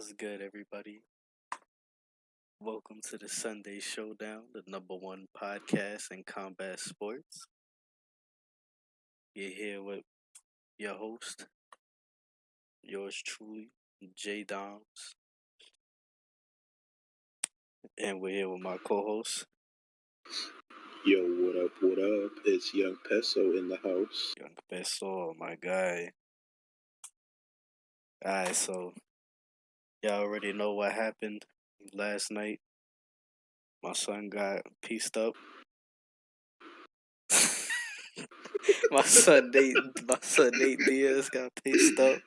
What's good, everybody? Welcome to the Sunday Showdown, the number one podcast in combat sports. You're here with your host, yours truly, J Doms, and we're here with my co-host, Yo, what up, what up? It's Young Peso in the house. Young Peso, my guy. Alright, so y'all already know what happened last night. My son got pieced up. my son Nate Diaz got pieced up.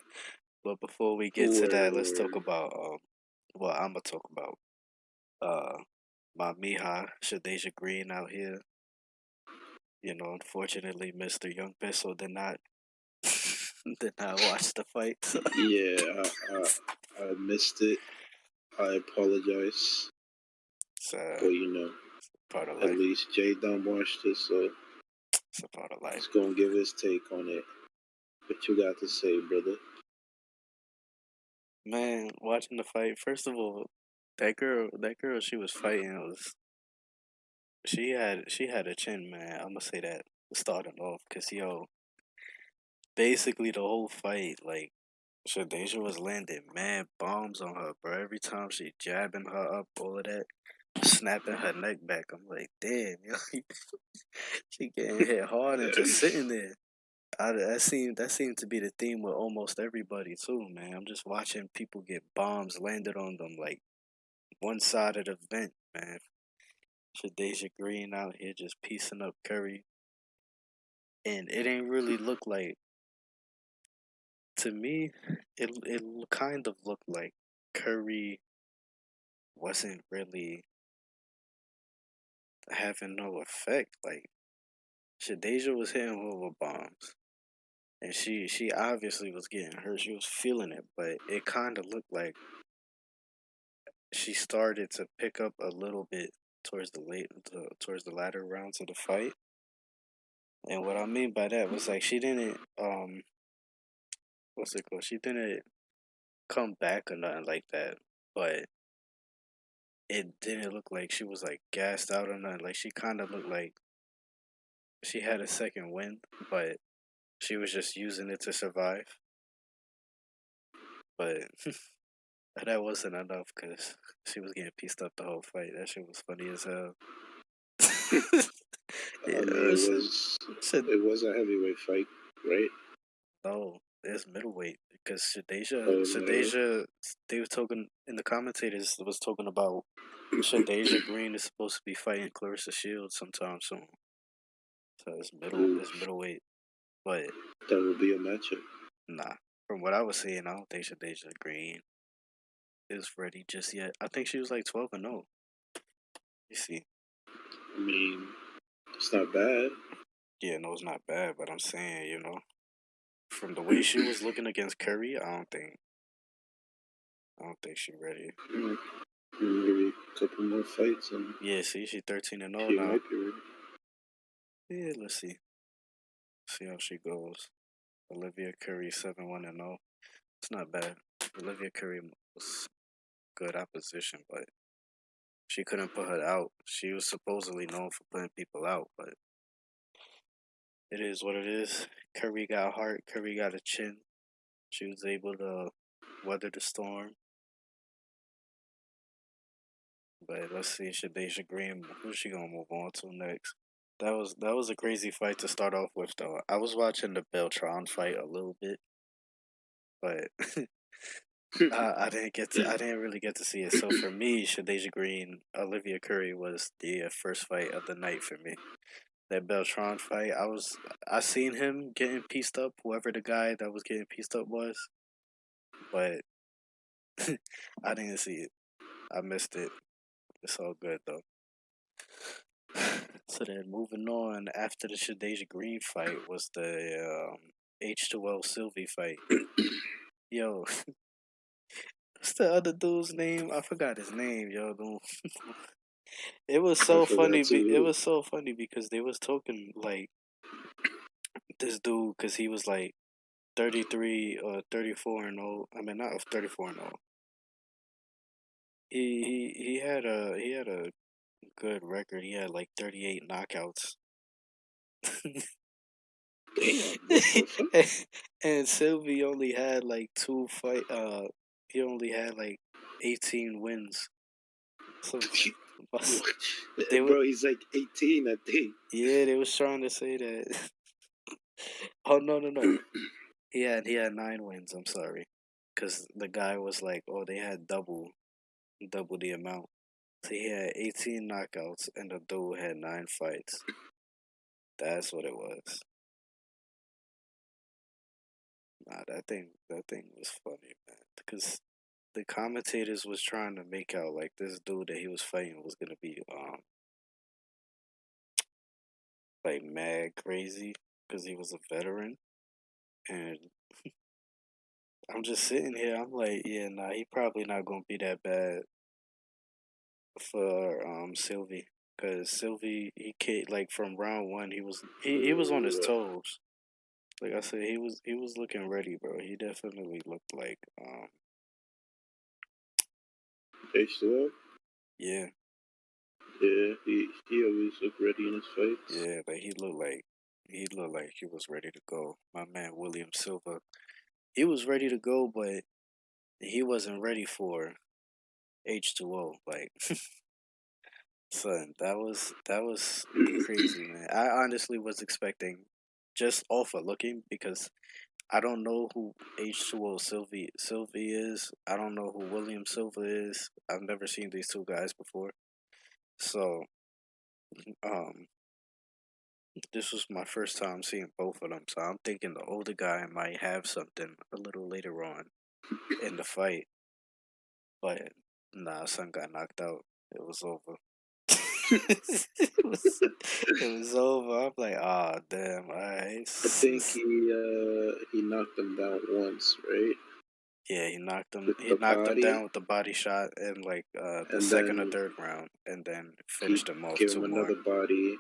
But before we get to that, let's talk about I'm gonna talk about my Mija Shadeja Green out here. Unfortunately, Mr. Young Peso did not did not watch the fight. So. Yeah, I missed it. I apologize. But part of at life. least Jay Dunn watched it, so It's a part of life. he's gonna give his take on it. What you got to say, brother? Man, watching the fight. First of all, that girl, she was fighting she had a chin, man. I'm gonna say that starting off, cause basically the whole fight, like Shadeja was landing mad bombs on her, bro. Every time she jabbing her up, all of that, snapping her neck back. I'm like, damn, she getting hit hard and just sitting there. That seemed to be the theme with almost everybody too, man. I'm just watching people get bombs landed on them like one side of the vent, man. Shadeja Green out here just piecing up Curry, and it ain't really look like, to me. It kind of looked like Curry wasn't really having no effect. Like Shadeja was hitting her with bombs, and she obviously was getting hurt. She was feeling it, but it kind of looked like she started to pick up a little bit towards the latter rounds of the fight. And what I mean by that was like she didn't what's it called? She didn't come back or nothing like that, but it didn't look like she was like gassed out or nothing. Like she kind of looked like she had a second wind, but she was just using it to survive. But that wasn't enough because she was getting pieced up the whole fight. That shit was funny as hell. I mean, it was a heavyweight fight, right? No, it's middleweight because Oh, Shadeja, they were talking in the commentators was talking about Shadeja Green is supposed to be fighting Clarissa Shields sometime soon. So it's middleweight, but that would be a matchup. nah. From what I was seeing, I don't think Shadeja Green is ready just yet. I think she was like 12-0. You see? I mean, it's not bad. Yeah, no, it's not bad, but I'm saying, from the way she was looking against Curry, I don't think she's ready. Maybe a couple more fights and Yeah, see, she's 13-0 she now. might be ready. Yeah, let's see. See how she goes. Olivia Curry 7-1-0. It's not bad. Olivia Curry was good opposition, but she couldn't put her out. She was supposedly known for putting people out, but it is what it is. Curry got heart. Curry got a chin. She was able to weather the storm. But let's see, Shadeja Green, who's she gonna move on to next? That was a crazy fight to start off with, though. I was watching the Beltran fight a little bit, but I didn't really get to see it. So for me, Shadeja Green, Olivia Curry was the first fight of the night for me. That Beltran fight, I seen him getting pieced up, whoever the guy that was getting pieced up was, but I didn't see it. I missed it. It's all good though. So then moving on, after the Shadeja Green fight was the H2L Sylvie fight. Yo, what's the other dude's name? I forgot his name, yo. It was so funny. It was so funny because they was talking like this dude, because he was like 33 or 34-0. I mean, not 34-0. he had a good record. He had like 38 knockouts. Damn, what the fuck? And Sylvie only had like he only had like 18 wins. So they were Bro, he's like 18, I think. yeah, they was trying to say that. Oh no. He had 9 wins, I'm sorry. Cuz the guy was like, "Oh, they had double the amount." So he had 18 knockouts and the dude had 9 fights. That's what it was. Nah, that thing was funny, man. Because the commentators was trying to make out like this dude that he was fighting was gonna be like mad crazy because he was a veteran, and I'm just sitting here. I'm like, yeah, nah, he probably not gonna be that bad for Sylvie, because Sylvie he came like from round one. He was on his toes. Like I said, he was looking ready, bro. He definitely looked like H2O? yeah. Yeah, he always looked ready in his fights. Yeah, but he looked like he was ready to go. My man William Silva, he was ready to go, but he wasn't ready for H2O. Like, son, that was crazy, man. I honestly was expecting just off of looking because I don't know who H2O Sylvie is. I don't know who William Silva is. I've never seen these two guys before. So, um, this was my first time seeing both of them, so I'm thinking the older guy might have something a little later on in the fight. But nah, son got knocked out. It was over. it was over. I'm like, ah, damn. All right. I think he knocked him down once, right? Yeah, he knocked him. With He the knocked him body, down with the body shot in like the and second or then third round, and then he finished him off gave him 2 more. another body.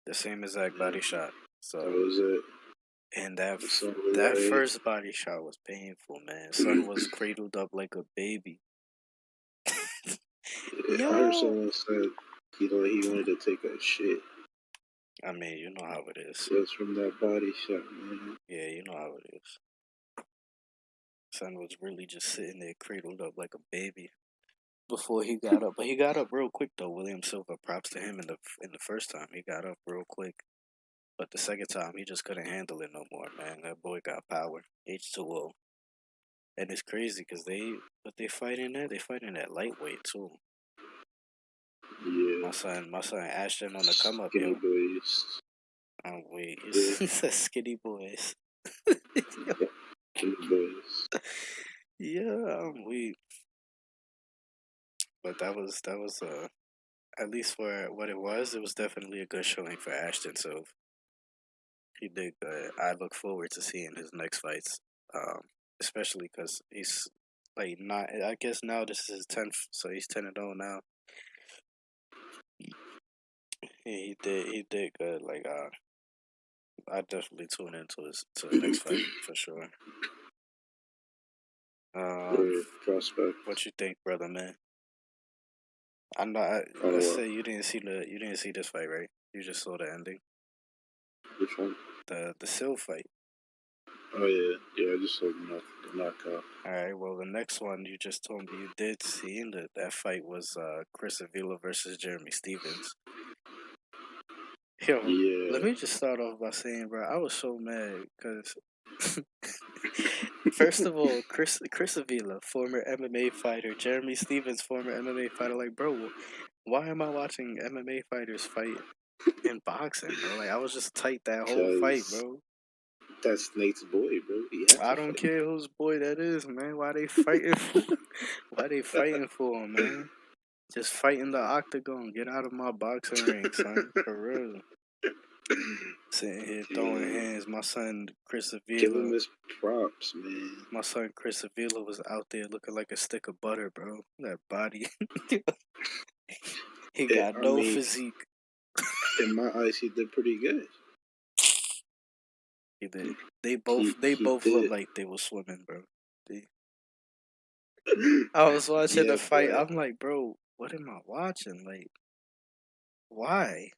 The same exact body And shot. that So was it. and that The son that was first body shot was painful, man. Son was cradled up like a baby. like, I heard Yo, someone said he wanted to take a shit I mean, you know how it is. just from that body shot, man. Yeah, you know how it is. Son was really just sitting there cradled up like a baby before he got up. But he got up real quick though. William Silva, props to him in the first time. He got up real quick. But the second time he just couldn't handle it no more, man. That boy got power. H2O. And it's crazy because they fighting that? They fighting at lightweight too. Yeah, My son Ashton on the come up, skinny yo. boys. Oh wait, he Yeah, says skinny boys. skinny boys. Yeah, I'm weak. But that was at least for what it was definitely a good showing for Ashton. So he did good. I look forward to seeing his next fights, um, especially because he's like not. I guess now this is his 10th, so he's 10-0 now. He did good. Like I definitely tune into his to the next fight for sure. Um, Great prospect. what you think, brother man? I know. I, On let's what? say you didn't see this fight, right? You just saw the ending, Which one? the Sil fight. Oh yeah, yeah. I just saw the knockout. All right. Well, the next one you just told me you did see, and that fight was Chris Avila versus Jeremy Stevens. Yo, let Yeah, me just start off by saying, bro, I was so mad because first of all, Chris Avila, former MMA fighter, Jeremy Stevens, former MMA fighter. Like, bro, why am I watching MMA fighters fight in boxing, bro? Like, I was just tight that whole fight, because bro. that's Nate's boy, bro. He had I to don't fight. care whose boy that is, man. Why they fighting for? Why they fighting for him, man? Just fight in the octagon. Get out of my boxing ring, son. For real. Sitting here throwing Yeah. hands. My son Chris Give him Avila. his props, man. My son Chris Avila was out there looking like a stick of butter, bro. That body. He got I no mean, physique. in my eyes, he did pretty good. He did. They He both they he both looked did. like they was swimming, bro. They I was watching Yeah, the fight. but I'm like, bro, what am I watching? Like, why?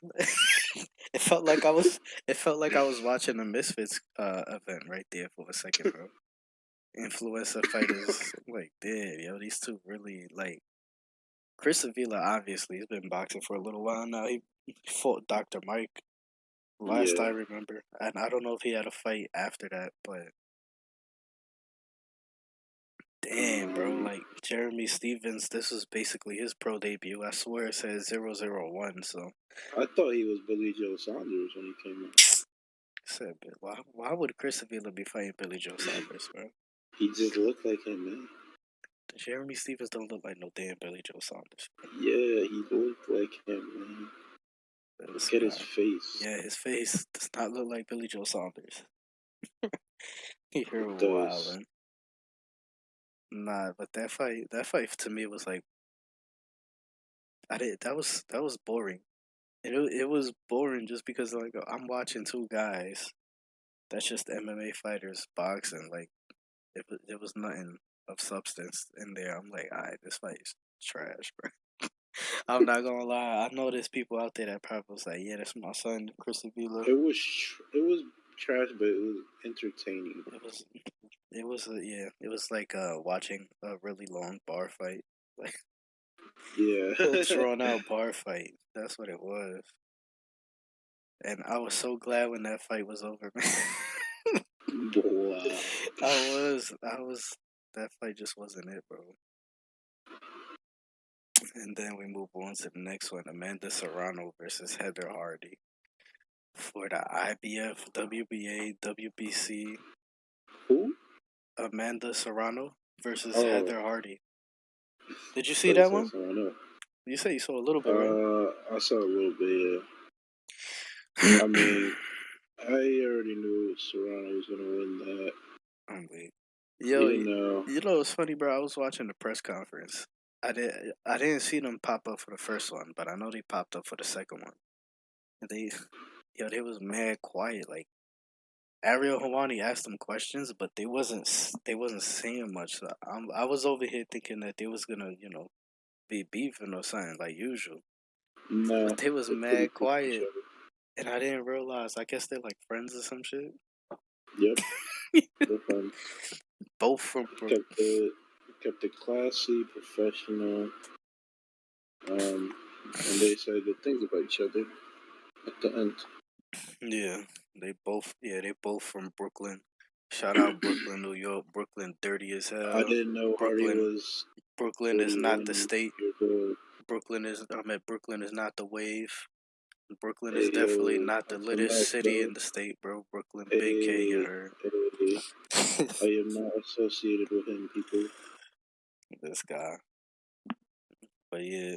it felt like I was. It felt like I was watching a Misfits event right there for a second, bro. Influencer fighters. I'm like, damn, yo, these two really like. Chris Avila, obviously, he's been boxing for a little while now. He fought Dr. Mike last I yeah, remember, and I don't know if he had a fight after that, but damn, bro, um, like Jeremy Stevens, this was basically his pro debut. I swear it says 001, so I thought he was Billy Joe Saunders when he came said, but why would Chris Avila be fighting Billy Joe Saunders, bro? He just looked like him, man. Jeremy Stevens don't look like no damn Billy Joe Saunders, bro. Yeah, he looked like him, man. This Look at his guy, face. yeah, his face does not look like Billy Joe Saunders. You're It does. wildin'. Nah, but that fight to me was like, I did. That was boring. It was boring just because like I'm watching two guys that's just MMA fighters boxing. Like it was nothing of substance in there. I'm like, alright, this fight is trash, bro. I'm not gonna lie. I know there's people out there that probably was like, yeah, that's my son, Chris Avila. It was trash, but it was entertaining. It was yeah. It was like watching a really long bar fight, like Yeah. a drawn out bar fight. That's what it was. And I was so glad when that fight was over, man. Wow. I was. That fight just wasn't it, bro. And then we move on to the next one: Amanda Serrano versus Heather Hardy for the IBF, WBA, WBC. Who? Amanda Serrano versus Oh, Heather Hardy. Did you see so you that saw one? someone else. You said you saw a little bit, right? I saw a little bit. Yeah. I mean, I already knew Serrano was gonna win that. I'm weak. Yo, You know, you know it's funny, bro. I was watching the press conference. I didn't see them pop up for the first one, but I know they popped up for the second one. And they was mad quiet. Like Ariel Hawani asked them questions, but they wasn't saying much. So I was over here thinking that they was gonna be beefing or something like usual, but no, they was they're pretty mad cool with each quiet, other. and I didn't realize. I guess they're like friends or some shit. Yep, they're fun. Both from Kept it classy, professional. And they said good things about each other at the end. Yeah, they both from Brooklyn. Shout out Brooklyn, New York. Brooklyn dirty as I hell. didn't know Hardy Brooklyn was Brooklyn is not the 41 state. years old. Brooklyn is not the wave. Brooklyn is Hey, definitely yo, not the I'm from littest Mac, city bro. in the state, bro. Brooklyn, Big K and Hey, her. hey, I am not associated with him, people. This guy. But yeah.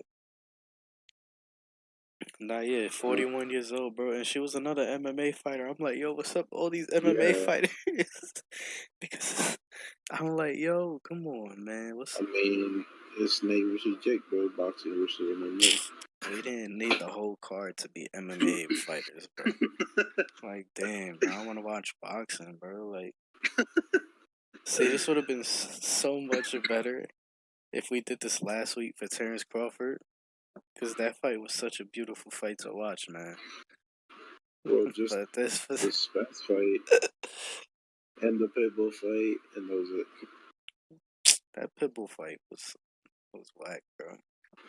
Nah, yeah, Uh, 41 years old, bro. And she was another MMA fighter. I'm like, yo, what's up, all these MMA yeah, fighters? Because I'm like, yo, come on, man. I mean, it's Nate versus Jake, bro. Boxing versus MMA. We didn't need the whole card to be MMA fighters, bro. Like, damn, bro. I want to watch boxing, bro. Like, see, this would have been so much better if we did this last week for Terrence Crawford. Because that fight was such a beautiful fight to watch, man. Well, just But this the was. Spence fight and the Pitbull fight, and that was it. That Pitbull fight was whack, bro.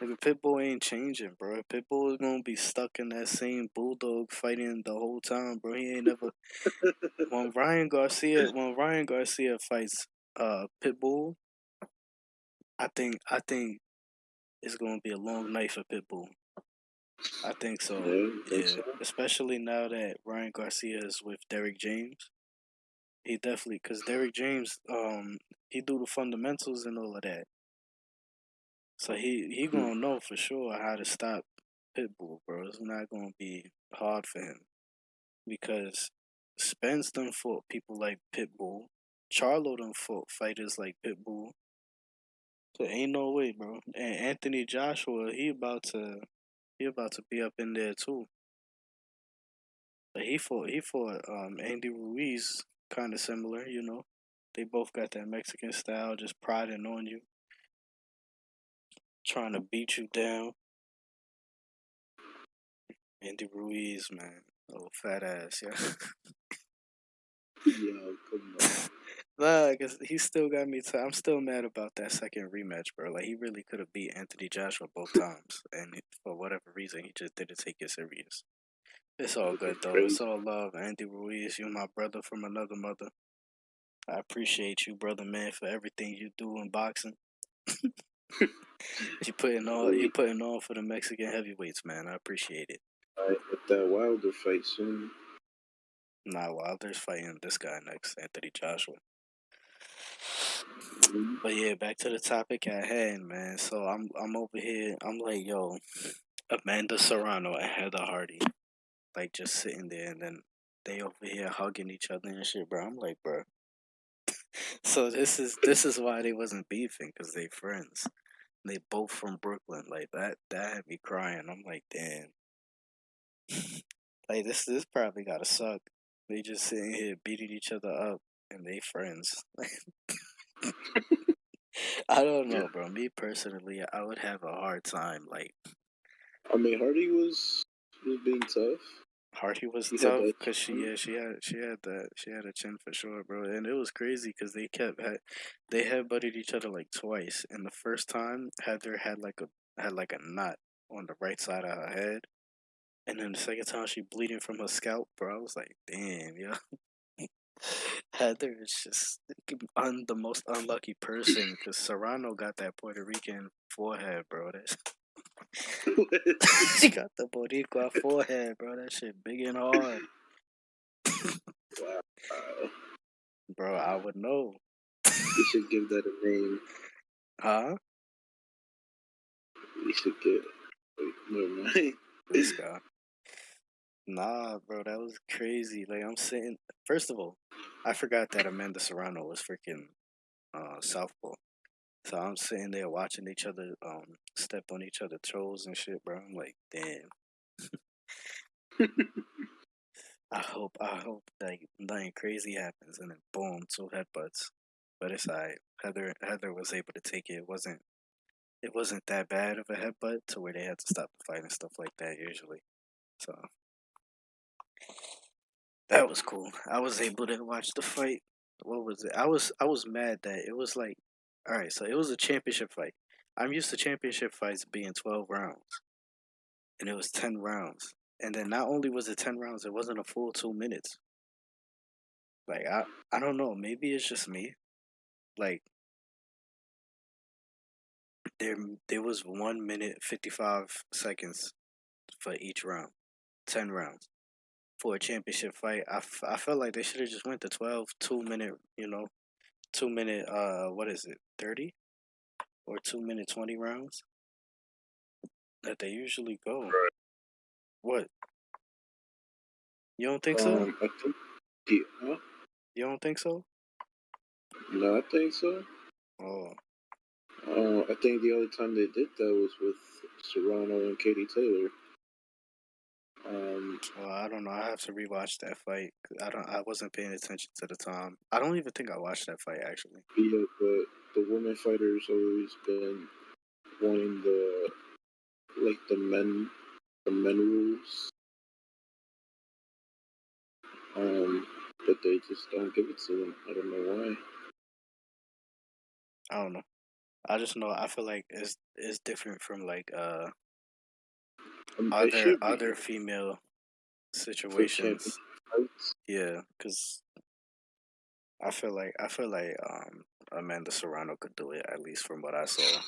Like Pitbull ain't changing, bro. Pitbull is gonna be stuck in that same bulldog fighting the whole time, bro. He ain't never. When Ryan Garcia fights Pitbull, I think it's gonna be a long night for Pitbull. I think Yeah, so. you think Yeah, so? especially now that Ryan Garcia is with Derrick James. He definitely, cause Derrick James, he do the fundamentals and all of that. So he Hmm. gonna know for sure how to stop Pitbull, bro. It's not gonna be hard for him because Spence done fought people like Pitbull. Charlo done fought fighters like Pitbull. So ain't no way, bro. And Anthony Joshua, he about to be up in there too. But he fought Andy Ruiz, kind of similar, you know. They both got that Mexican style, just prodding on you. trying to beat you down. Andy Ruiz, man. Oh, fat ass, yeah. Yo, come on. Nah, cause he still got me. I'm still mad about that second rematch, bro. Like he really could have beat Anthony Joshua both times, and for whatever reason, he just didn't take it serious. It's all good It's though. crazy. It's all love, Andy Ruiz. You my brother from another mother. I appreciate you, brother, man, for everything you do in boxing. You putting on for the Mexican heavyweights, man. I appreciate it. I get that Wilder fight soon. Nah, Wilder's fighting this guy next, Anthony Joshua. Mhm. But yeah, back to the topic at hand, man. So I'm over here. I'm like, yo, Amanda Serrano and Heather Hardy, like just sitting there, and then they over here hugging each other and shit, bro. I'm like, bro. So this is why they wasn't beefing, cause they friends. They both from Brooklyn, like that had me crying. I'm like, damn, like this probably gotta suck. They just sitting here beating each other up, and they friends. I don't Yeah. know, bro. Me personally, I would have a hard time. Like I mean, Hardy was being tough. Hardy was He had tough that because she chin. yeah she had a chin for sure, bro. And it was crazy because they had butted each other like twice. And the first time Heather had like a knot on the right side of her head, and then the second time she bleeding from her scalp, bro. I was like, damn, yo. Heather is just the most unlucky person because Serrano got that Puerto Rican forehead, bro. That's she got the Boricua forehead, bro. That shit big and hard. Wow. Bro, I would know. We should give that a name. Huh? We should get. Wait, never mind. This guy. Nah, bro, that was crazy. Like I'm sitting first of all, I forgot that Amanda Serrano was freaking Southpaw. So I'm sitting there watching each other step on each other's toes and shit, bro. I'm like, damn. I hope like nothing crazy happens and then boom, two headbutts. But it's alright. Heather was able to take it. It wasn't that bad of a headbutt to where they had to stop the fight and stuff like that usually. So that was cool. I was able to watch the fight. What was it? I was mad that it was like, all right, so it was a championship fight. I'm used to championship fights being 12 rounds, and it was 10 rounds. And then not only was it 10 rounds, it wasn't a full 2 minutes. Like I don't know. Maybe it's just me. Like there there was 1 minute 55 seconds for each round, 10 rounds for a championship fight. I felt like they should have just went to 12 2 minute, 2 minute, what is it, 30 or 2 minute 20 rounds that they usually go. What? You don't think so? I think he. Huh? You don't think so? No, I think so. Oh, I think the only time they did that was with Serrano and Katie Taylor. well, I don't know. I have to rewatch that fight. 'Cause I wasn't paying attention to the time. I don't even think I watched that fight actually. Yeah, but the women fighters always been wanting the men rules. Um, but they just don't give it to them. I don't know why. I don't know. I just know I feel like it's different from like It should be other female for championship situations. fights. Yeah, because I feel like Amanda Serrano could do it at least from what I saw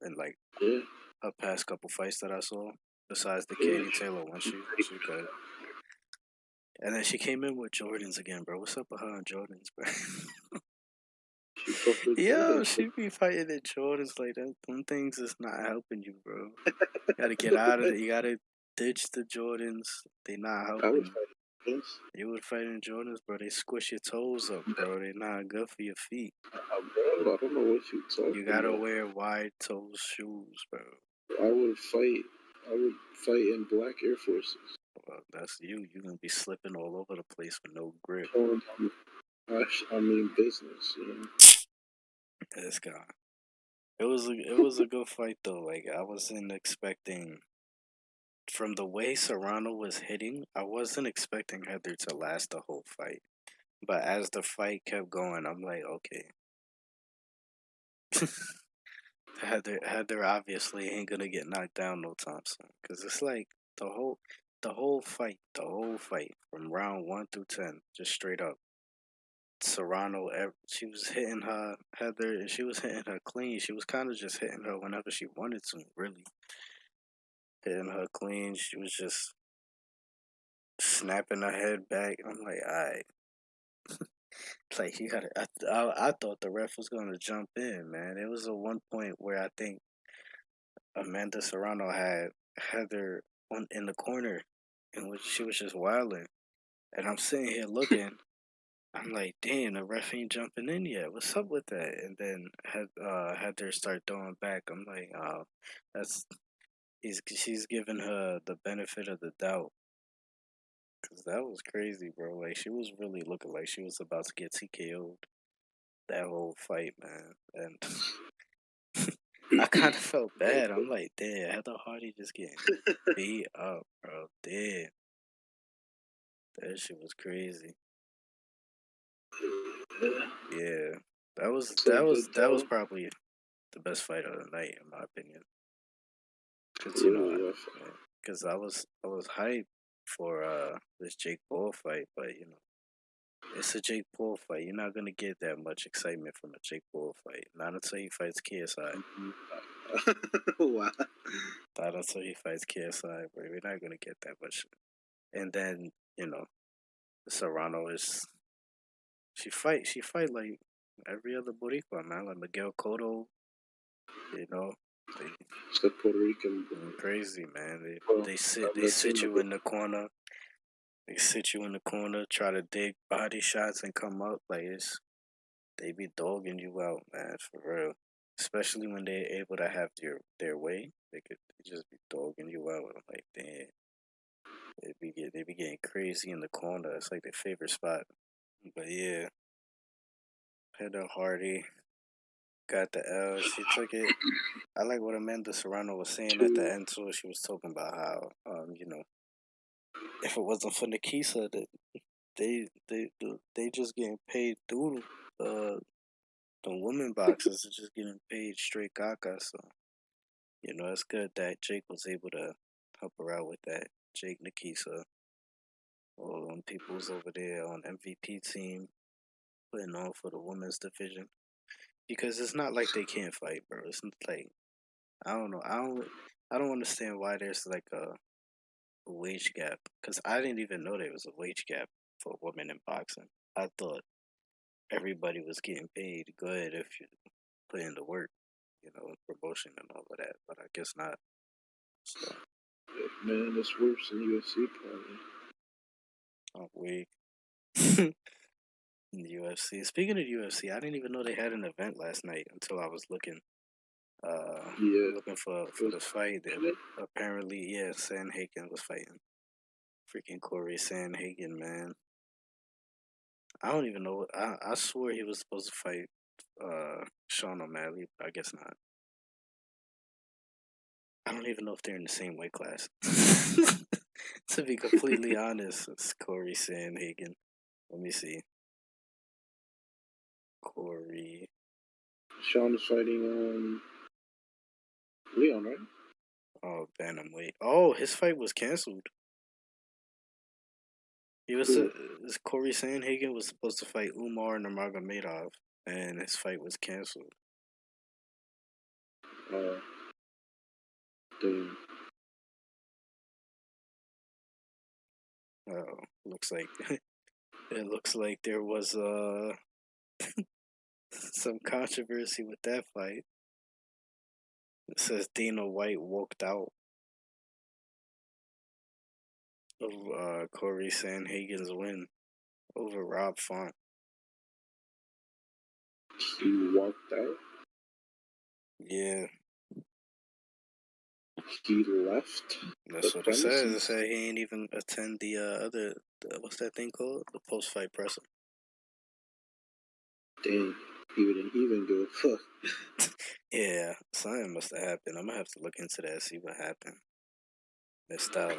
in like Yeah, her past couple fights that I saw. Besides the yeah. Katie Taylor one, she could. And then she came in with Jordans again, bro. What's up with her and Jordans, bro? She fucked with Yo, Jordan. she be fighting in Jordans like that. Them things is not helping you, bro. You gotta get out of it. You gotta ditch the Jordans. They not I would helping. fight against. You would fight in Jordans, bro. They squish your toes up, bro. They not good for your feet. Bro, I don't know what you You talking gotta about. wear wide toe shoes, bro. I would fight. I would fight in black Air Forces. Well, that's you. You're gonna be slipping all over the place with no grip. Showing them, I mean business. This guy. it was a good fight though. Like I wasn't expecting from the way Serrano was hitting, I wasn't expecting Heather to last the whole fight. But as the fight kept going, I'm like, okay, Heather obviously ain't gonna get knocked down no time soon. Cause it's like the whole the whole fight from round 1 through 10, just straight up. Serrano, she was hitting her Heather, and she was hitting her clean. She was kind of just hitting her whenever she wanted to, really hitting her clean. She was just snapping her head back. I'm like, all right, like you gotta. I thought the ref was gonna jump in, man. It was a one point where I think Amanda Serrano had Heather in the corner, in which she was just wilding, and I'm sitting here looking. I'm like, damn, the ref ain't jumping in yet. What's up with that? And then Heather start throwing back. I'm like, oh, that's she's giving her the benefit of the doubt. Cause that was crazy, bro. Like she was really looking like she was about to get TKO'd that whole fight, man. And I kind of felt bad. I'm like, damn, Heather Hardy just getting beat up, bro. Damn, that shit was crazy. Yeah, that was So good that was though. probably the best fight of the night, in my opinion. Cause Ooh, cause I was hyped for this Jake Paul fight, but it's a Jake Paul fight. You're not gonna get that much excitement from a Jake Paul fight. Not until he fights KSI. wow. Not until he fights KSI, bro. We're not gonna get that much. And then Serrano is she fight like every other Boricua, man. Like Miguel Cotto, you know. They It's the Puerto Rican. crazy, man. Well, They sit you in the corner. They sit you in the corner, try to dig body shots and come up. Like they be dogging you out, man, for real. Especially when they're able to have their way, they just be dogging you out. I'm like, damn, they be getting crazy in the corner. It's like their favorite spot. But yeah, Heather Hardy got the L. She took it. I like what Amanda Serrano was saying at the end too. She was talking about how, if it wasn't for Nikisa, that they just getting paid through the women boxers are just getting paid straight caca. So it's good that Jake was able to help her out with that. Jake, Nikisa, all them people's over there on MVP team putting on for the women's division, because it's not like they can't fight, bro. It's not like I don't know. I don't understand why there's like a wage gap, because I didn't even know there was a wage gap for women in boxing. I thought everybody was getting paid good if you put in the work, promotion and all of that. But I guess not. So Man, it's worse than UFC probably. I'm weak. In the UFC. Speaking of UFC, I didn't even know they had an event last night until I was looking. Yeah. Looking for this fight. That apparently, yeah, Sandhagen was fighting. Freaking Corey Sandhagen, man. I don't even know. I swore he was supposed to fight Sean O'Malley, but I guess not. I don't even know if they're in the same weight class. To be completely honest, it's Corey Sandhagen. Let me see. Corey. Sean is fighting Leon, right? Oh, bantamweight. Oh, his fight was canceled. He was Cool. this Corey Sandhagen was supposed to fight Umar Nurmagomedov, and his fight was canceled. Damn. Oh, looks like it looks like there was some controversy with that fight. It says Dana White walked out of Corey Sandhagen's win over Rob Font. He walked out. Yeah, He left. that's what it says. It said he ain't even attend what's that thing called? The post fight presser. Dang. He didn't even give a fuck. Yeah, something must have happened. I'm gonna have to look into that, see what happened. Missed out.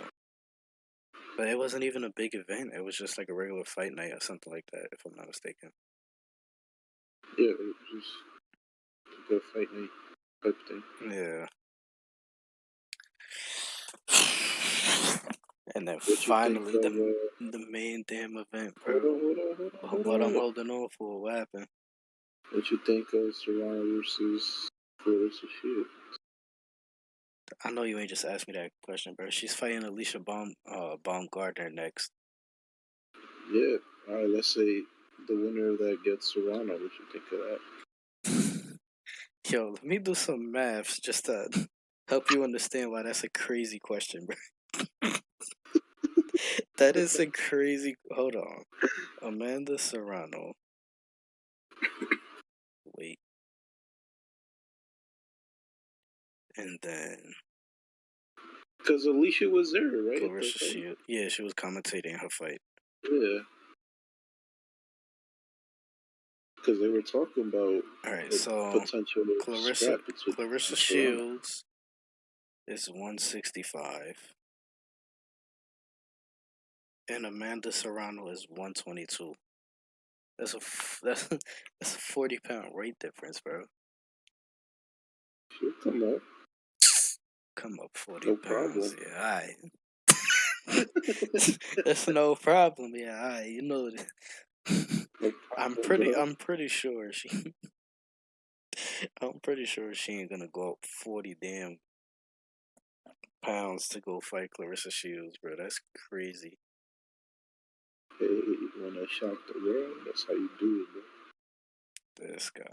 But it wasn't even a big event. It was just like a regular fight night or something like that, if I'm not mistaken. Yeah, it was just a good fight night type thing. Yeah. And then What you think finally, of? the main damn event, Hold bro. on, hold on, hold on, hold What I'm on. holding on for, what happened? What you think of Serrano versus Clarissa Shields? I know you ain't just asked me that question, bro. She's fighting Alicia Baumgardner next. Yeah. All right. Let's say the winner of that gets Serrano. What you think of that? Yo, let me do some maths just to help you understand why that's a crazy question, bro. That is a crazy. Hold on. Amanda Serrano. Wait. And then Because Alicia was there, right, at the Clarissa fight? Shield. Yeah, she was commentating her fight. Yeah. Because they were talking about All right, a so potential scrap between Clarissa Serrano. Shields is 165, and Amanda Serrano is 122. That's a that's a 40-pound weight difference, bro. She'll come up. Come up 40 No pounds, problem. yeah. Alright. That's no problem, yeah. Alright, you know that. No problem, bro. I'm pretty sure she. I'm pretty sure she ain't gonna go up 40 damn pounds to go fight Clarissa Shields, bro. That's crazy. Hey, you want to shock the world? That's how you do it, bro. This guy.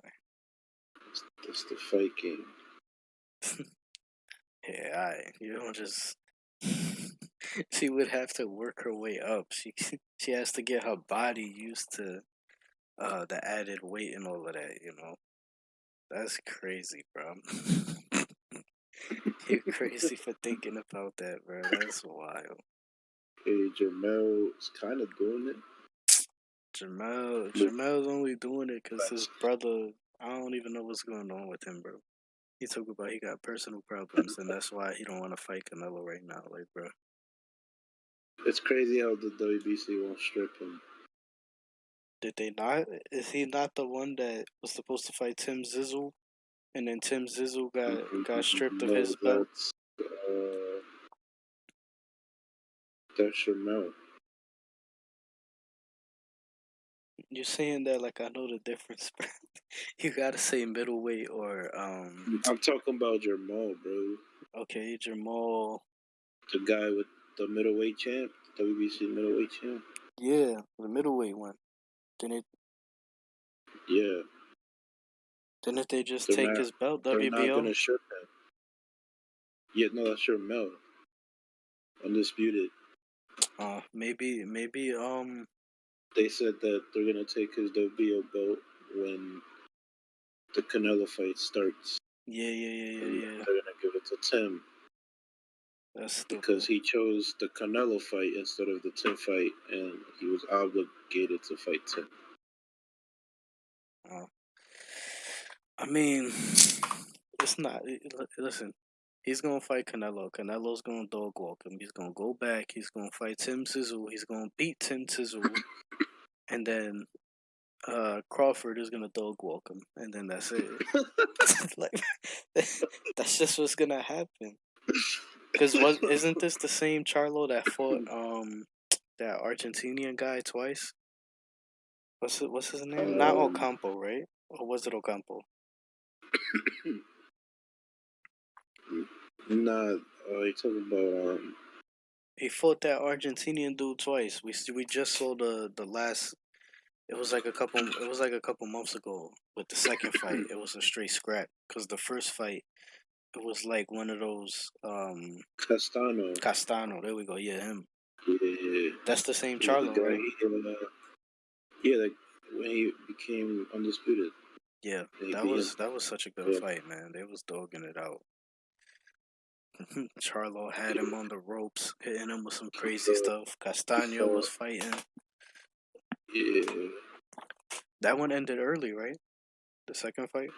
That's the fight game. Yeah, you don't just. She would have to work her way up. She has to get her body used to the added weight and all of that. You know, that's crazy, bro. You're crazy for thinking about that, bro. That's wild. Hey, Jermel's kind of doing it. Jamel's only doing it because his brother. I don't even know what's going on with him, bro. He talk about he got personal problems, and that's why he don't want to fight Canelo right now. Like, bro, It's crazy how the WBC won't strip him. did they not? Is he not the one that was supposed to fight Tim Zizzle, and then Tim Zizzle got stripped of No, his belt? that's Jermel. You're saying that like I know the difference, bro. You gotta say middleweight or I'm talking about Jermel, bro. Okay, Jamal. The guy with the middleweight champ, WBC middleweight champ. Yeah, the middleweight one. Didn't Yeah, didn't they just they're take not. his belt, They're not WBO? gonna strip him. Yeah, no, that's Jermel. Undisputed. Maybe They said that they're gonna take his WBO belt when the Canelo fight starts, and yeah. they're gonna give it to Tim That's stupid. because he chose the Canelo fight instead of the Tim fight, and he was obligated to fight Tim. Uh, I mean, it's not. Listen, he's gonna fight Canelo. Canelo's gonna dog walk him. He's gonna go back. He's gonna fight Tim Sizzle. He's gonna beat Tim Sizzle, and then Crawford is gonna dog walk him, and then that's it. Like that's just what's gonna happen. Cause isn't this the same Charlo that fought that Argentinian guy twice? What's his name? Not Um, Ocampo, right? Or was it Ocampo? Not. You talking about He fought that Argentinian dude twice. We just saw the last. It was like a couple. It was like a couple months ago. With the second fight, it was a straight scrap. Cause the first fight, it was like one of those Castano. Castano. There we go. Yeah, him. Yeah, That's the same yeah, the Charlo, guy. right? Yeah, like when he became undisputed, Yeah, and he beat him. that was such a good Yeah. fight, man. They was dogging it out. Charlo had him on the ropes, hitting him with some crazy stuff. Castano So, was fighting. yeah, That one ended early, right? The second fight?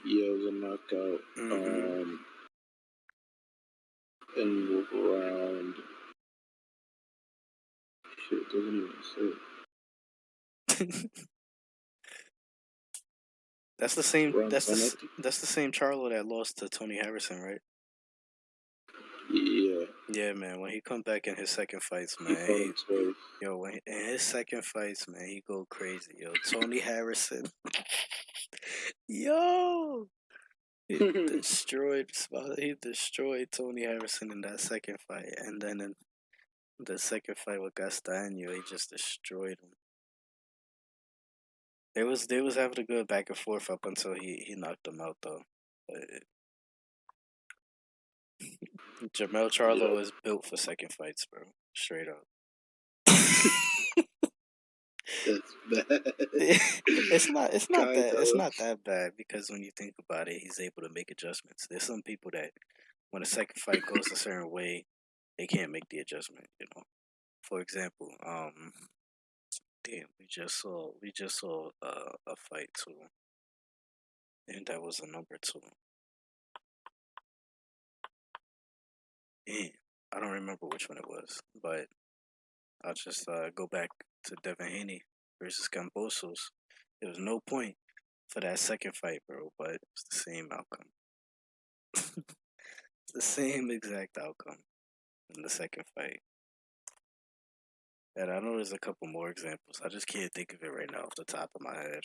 Yeah, it was a knockout. In round. Shit, it doesn't even say. That's the same. That's the same Charlo that lost to Tony Harrison, right? Yeah. Yeah, man. When he come back in his second fights, man. In his second fights, man, he go crazy. Yo, Tony Harrison. Yo. He destroyed Tony Harrison in that second fight, and then in the second fight with Castaño, he just destroyed him. They was having a good back and forth up until he knocked him out though. But Jamel Charlo is built for second fights, bro. Straight up. That's bad. It's not that bad because when you think about it, he's able to make adjustments. There's some people that when a second fight goes a certain way, they can't make the adjustment, you know. For example, damn, we just saw a fight too. And that was a number 2. Damn, I don't remember which one it was, but I'll just go back to Devin Haney versus Cambosos. There was no point for that second fight, bro, but it's the same outcome. It's the same exact outcome in the second fight. And I know there's a couple more examples. I just can't think of it right now off the top of my head.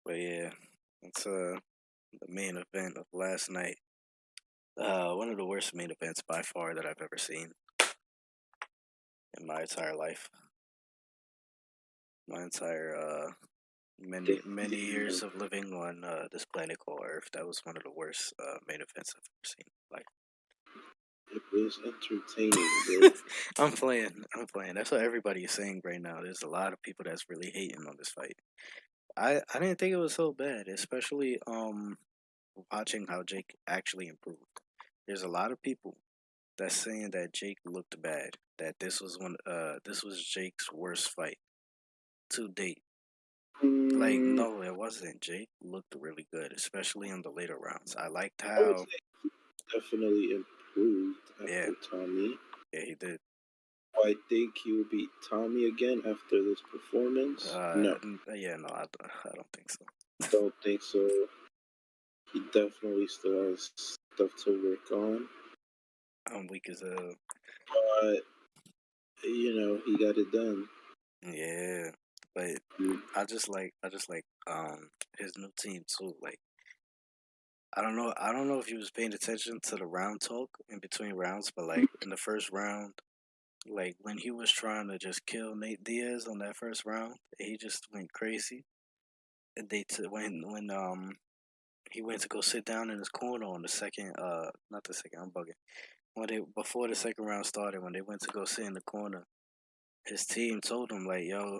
But yeah, it's the main event of last night. One of the worst main events by far that I've ever seen in my entire life. My entire many years of living on this planet called Earth. That was one of the worst main events I've ever seen in life. It was entertaining, bro. I'm playing. That's what everybody is saying right now. There's a lot of people that's really hating on this fight. I didn't think it was so bad, especially watching how Jake actually improved. There's a lot of people that's saying that Jake looked bad. That this was Jake's worst fight to date. Like, no, it wasn't. Jake looked really good, especially in the later rounds. I liked how he definitely improved after Tommy. Yeah, he did. I think he will beat Tommy again after this performance. No. Yeah, no, I don't think so. Don't think so. He definitely still has stuff to work on. I'm weak as hell. But he got it done. Yeah, but I just like his new team too. Like, I don't know if he was paying attention to the round talk in between rounds, but like in the first round, like when he was trying to just kill Nate Diaz on that first round, he just went crazy. And when he went to go sit down in his corner on the second not the second, I'm bugging. Before the second round started, when they went to go sit in the corner, his team told him like, yo,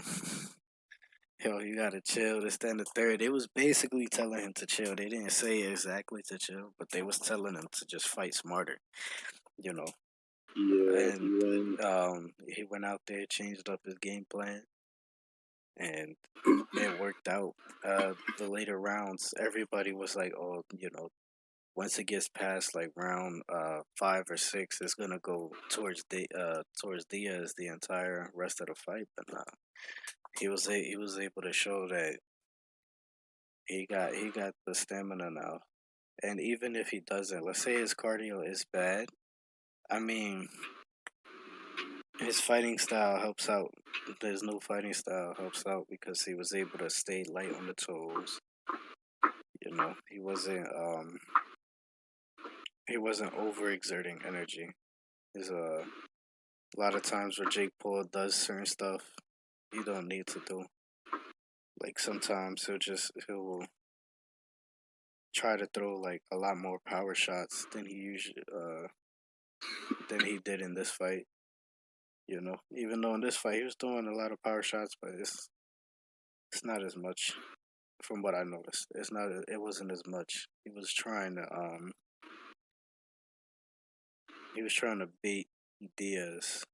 you gotta chill, this, that, and the third. They was basically telling him to chill. They didn't say exactly to chill, but they was telling him to just fight smarter, you know. Yeah, and he went out there, changed up his game plan, and it worked out. The later rounds, everybody was like, oh, once it gets past like round 5 or 6, it's gonna go towards Diaz the entire rest of the fight. But nah, he was able to show that he got the stamina now. And even if he doesn't, let's say his cardio is bad, I mean, his fighting style helps out. His new fighting style helps out because he was able to stay light on the toes. He wasn't overexerting energy. There's a lot of times where Jake Paul does certain stuff he don't need to do. Like sometimes he'll try to throw like a lot more power shots than he did in this fight. Even though in this fight he was throwing a lot of power shots, but it's not as much from what I noticed. It wasn't as much. He was trying to bait Diaz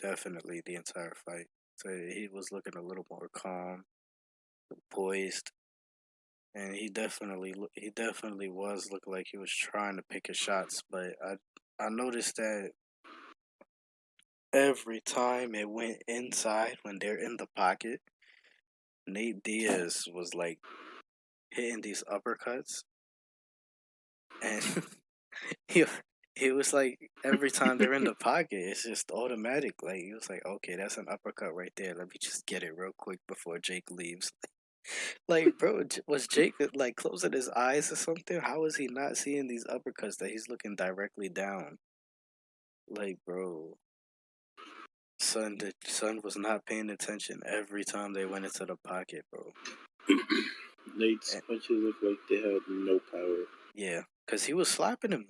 definitely the entire fight. So he was looking a little more calm, poised, and he definitely was looking like he was trying to pick his shots. But I noticed that every time it went inside when they're in the pocket, Nate Diaz was like hitting these uppercuts, and he he was like every time they're in the pocket, it's just automatic. Like he was like, okay, that's an uppercut right there. Let me just get it real quick before Jake leaves. Like, bro, was Jake like closing his eyes or something? How is he not seeing these uppercuts that he's looking directly down? Like, bro, son was not paying attention every time they went into the pocket, bro. Nate's punches look like they had no power. Yeah, because he was slapping him.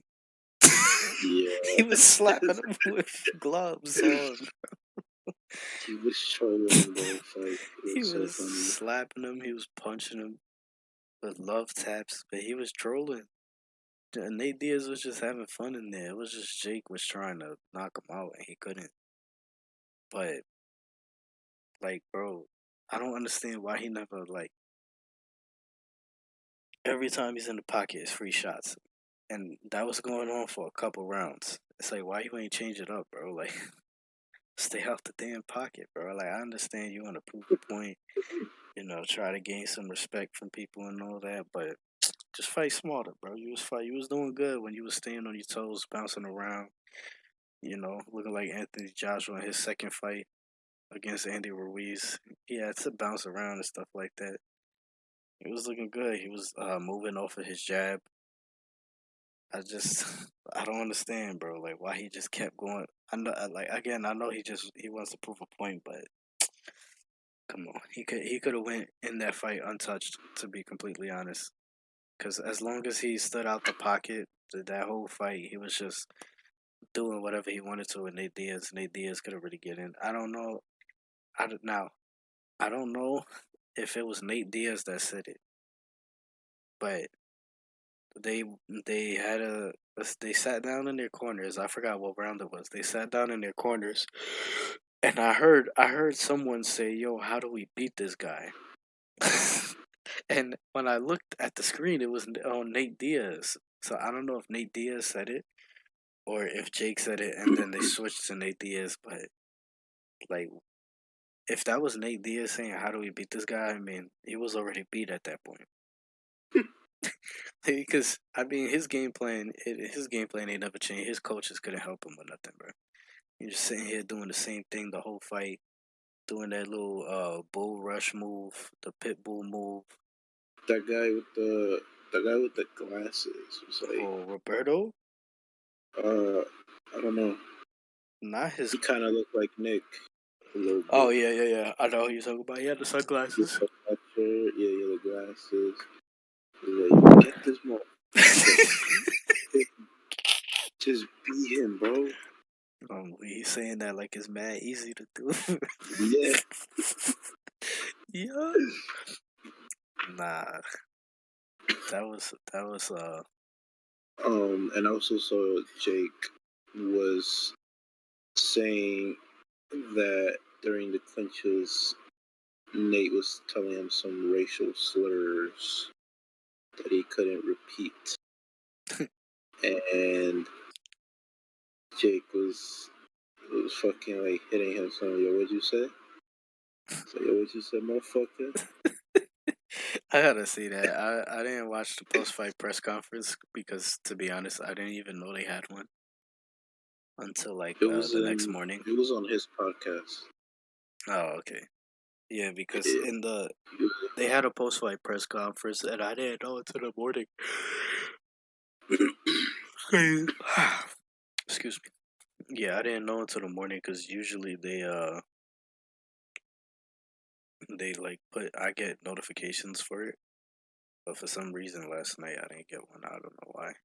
Yeah. He was slapping him with gloves on. He was trolling the fight. He was slapping him. He was punching him with love taps, but he was trolling. Nate Diaz was just having fun in there. It was just Jake was trying to knock him out and he couldn't. But like, bro, I don't understand why he never like. Every time he's in the pocket, it's free shots, and that was going on for a couple rounds. It's like, why you ain't change it up, bro? Like, stay out the damn pocket, bro. Like, I understand you want to prove a point, try to gain some respect from people and all that, but just fight smarter, bro. You was doing good when you was staying on your toes, bouncing around, looking like Anthony Joshua in his second fight against Andy Ruiz. He had to bounce around and stuff like that. He was looking good. He was moving off of his jab. I don't understand, bro. Like, why he just kept going. I know, I know he wants to prove a point, but come on, he could have went in that fight untouched. To be completely honest, because as long as he stood out the pocket, that whole fight, he was just doing whatever he wanted to with Nate Diaz. Nate Diaz could have really get in. I don't know. I don't know if it was Nate Diaz that said it, but they they sat down in their corners. I forgot what round it was. They sat down in their corners, and I heard someone say, "Yo, how do we beat this guy?" And when I looked at the screen, it was on Nate Diaz. So I don't know if Nate Diaz said it or if Jake said it, and then they switched to Nate Diaz. But like, if that was Nate Diaz saying, "How do we beat this guy?" I mean, he was already beat at that point. Because I mean, his game plan ain't never changed. His coaches couldn't help him with nothing, bro. You're just sitting here doing the same thing the whole fight, doing that little bull rush move, the pit bull move. That guy with the glasses was like, Roberto. I don't know. Not his. He kind of looked like Nick. Oh yeah. I know who you're talking about. He had the sunglasses. Yeah, the glasses. Like, get this motherfucker. Just beat him, bro. He's saying that like it's mad easy to do. Yeah. Yeah. Nah. That was and I also saw Jake was saying that during the clinches, Nate was telling him some racial slurs that he couldn't repeat. And Jake was fucking like hitting him saying, "Yo, what'd you say?" So, "Yo, what you said, motherfucker?" I gotta see that. I didn't watch the post-fight press conference because, to be honest, I didn't even know they had one until like the next morning. It was on his podcast. Oh, okay. Yeah, because they had a post-fight press conference and I didn't know until the morning. Excuse me. Yeah, I didn't know until the morning because usually they like I get notifications for it, but for some reason last night I didn't get one. I don't know why.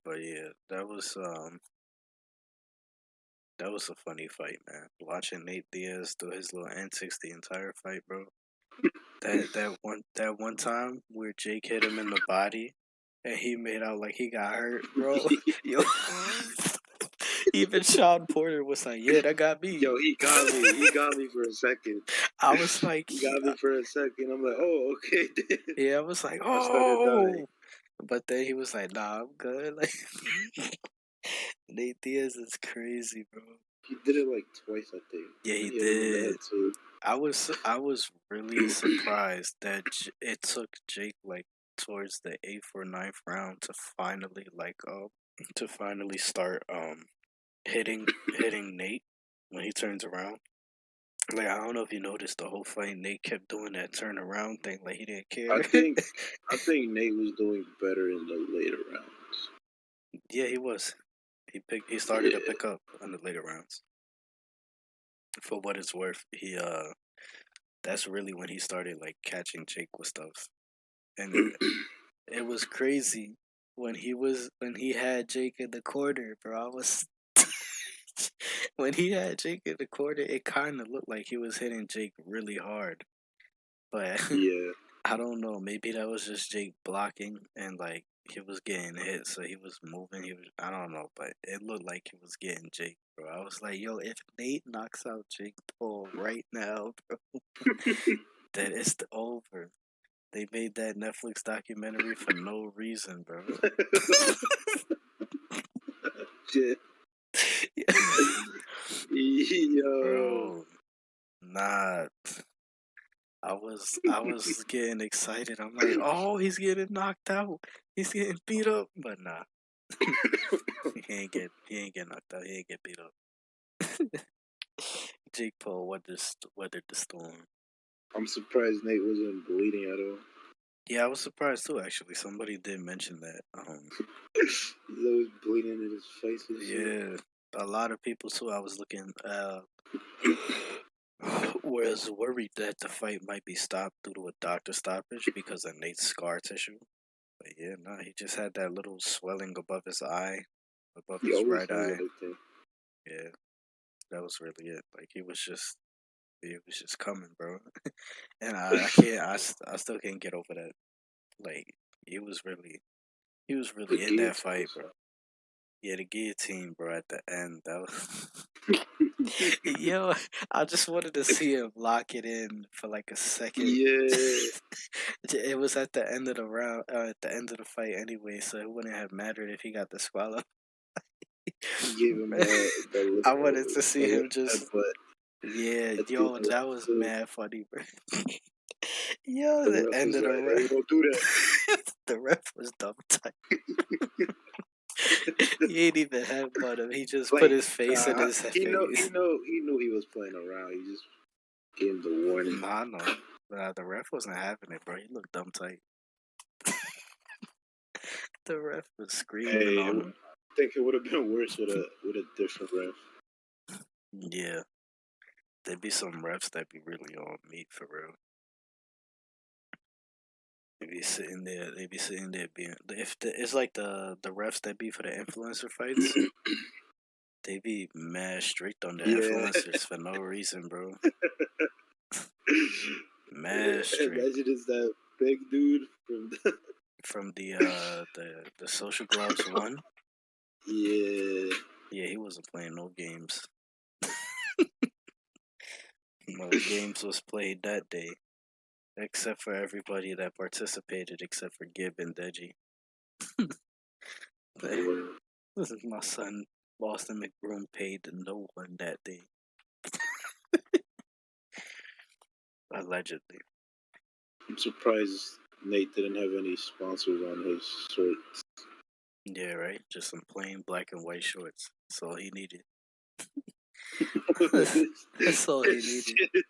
But yeah, that was a funny fight, man. Watching Nate Diaz do his little antics the entire fight, bro. That one time where Jake hit him in the body and he made out like he got hurt, bro. Yo, Even Sean Porter was like, "Yeah, that got me." Yo, he got me. He got me for a second. I was like, He got me for a second. I'm like, oh, okay. yeah, I was like, I started dying. oh, but then he was like, "Nah, I'm good." Like, Nate Diaz is crazy, bro. He did it like twice, I think. Yeah, he hit him in the head did. too. I was really surprised that it took Jake like towards the 8th or ninth round to finally start hitting Nate when he turns around. Like, I don't know if you noticed the whole fight, Nate kept doing that turn around thing, like he didn't care. I think Nate was doing better in the later rounds. Yeah, he was. He started to pick up in the later rounds. For what it's worth, that's really when he started like catching Jake with stuff. And it was crazy when he had Jake in the corner, bro. I was when he had Jake in the corner, it kind of looked like he was hitting Jake really hard. But Yeah. I don't know. Maybe that was just Jake blocking and like he was getting hit, so he was moving. I don't know, but it looked like he was getting Jake, bro. I was like, yo, if Nate knocks out Jake Paul right now, bro, then it's over. They made that Netflix documentary for no reason, bro. Shit. Yo. Bro, nah. I was getting excited. I'm like, oh, he's getting knocked out. He's getting beat up, but nah. he ain't get knocked out. He ain't get beat up. Jake Paul weathered the storm. I'm surprised Nate wasn't bleeding at all. Yeah, I was surprised too. Actually, somebody did mention that. He's always bleeding in his face. Yeah, a lot of people too. I was looking. Was worried that the fight might be stopped due to a doctor stoppage because of Nate's scar tissue. But yeah, no, he just had that little swelling above his eye, above his right eye. Yeah, that was really it. Like he was just coming, bro. And I can't, I still can't get over that. Like he was really in that fight, bro. Yeah, the guillotine, bro, at the end. That was yo, I just wanted to see him lock it in for like a second. Yeah. It was at the end of the round, at the end of the fight anyway, so it wouldn't have mattered if he got the swallow. Gave him I wanted to see him just. Yeah, yo, that was too. mad funny, bro. Yo, the end of the round. Hey, don't do that. The ref was dumb tight. He ain't even headbutt him. He just put his face in his face. He knew he was playing around. He just gave him the warning. Nah, no. The ref wasn't having it, bro. He looked dumb tight. The ref was screaming on him. I think it would have been worse with a different ref. Yeah. There'd be some refs that be really on meat for real. They be sitting there being it's like the refs that be for the influencer fights. They be mad strict on the influencers for no reason, bro. Mad strict. Imagine it's that big dude from the Social Gloves one. Yeah. Yeah, he wasn't playing no games. No games was played that day. Except for everybody that participated, except for Gib and Deji. This is my son, Boston McBroom, paid no one that day. Allegedly. I'm surprised Nate didn't have any sponsors on his shorts. Yeah, right? Just some plain black and white shorts. That's all he needed. That's all he needed.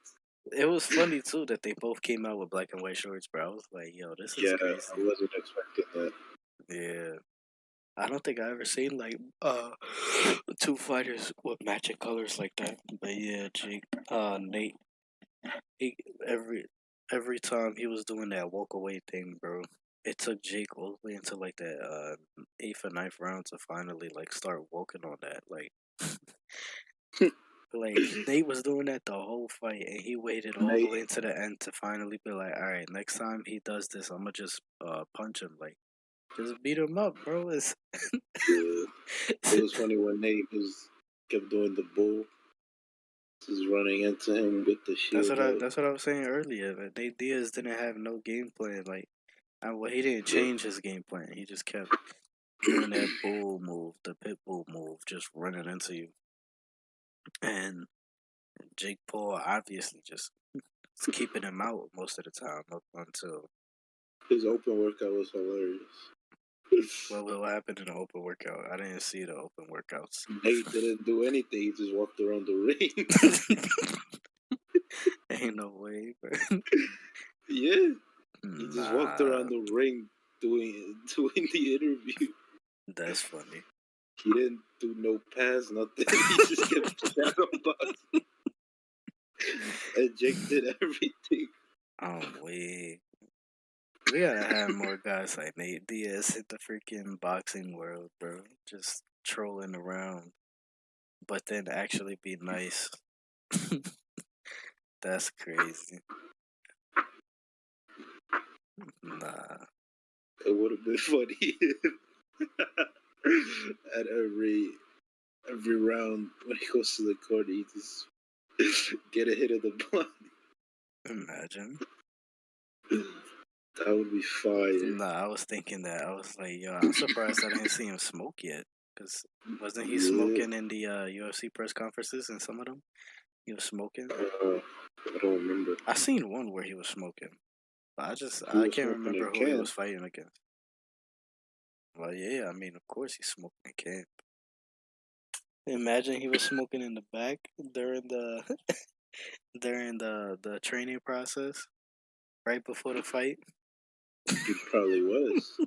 It was funny too that they both came out with black and white shorts, bro. I was like, yo, this is crazy. I wasn't expecting that. Yeah. I don't think I ever seen like two fighters with matching colors like that. But yeah, Jake, Nate, every time he was doing that walk away thing, bro, it took Jake all the way until like that 8th or ninth round to finally like start walking on that. Like like Nate was doing that the whole fight, and he waited all the way to the end to finally be like, all right, next time he does this, I'm gonna just punch him. Like Just beat him up, bro. It's Yeah. It was funny when Nate kept doing the bull. Just running into him with the shield up. that's what I was saying earlier. That Nate Diaz didn't have no game plan. Like, well, he didn't change his game plan. He just kept doing that bull move, the pit bull move, just running into you. And Jake Paul obviously just keeping him out most of the time up until. His open workout was hilarious. What happened in the open workout? I didn't see the open workouts. Nate didn't do anything. He just walked around the ring. Ain't no way, bro. Yeah. He just walked around the ring doing the interview. That's funny. He didn't do no pass, nothing. He just kept shadowboxing. And Jake did everything. Oh, wait. We gotta have more guys like Nate Diaz in the freaking boxing world, bro. Just trolling around, but then actually be nice. That's crazy. Nah. It would have been funny at every round when he goes to the corner, he just get a hit of the blunt. Imagine. That would be fire. Nah, I was thinking that. I was like, yo, I'm surprised I didn't see him smoke yet. Because wasn't he smoking in the UFC press conferences and some of them? He was smoking? I don't remember. I seen one where he was smoking. But I can't remember who he was fighting against. Well, yeah, I mean, of course he's smoking in camp. Imagine he was smoking in the back during the during the training process, right before the fight. He probably was.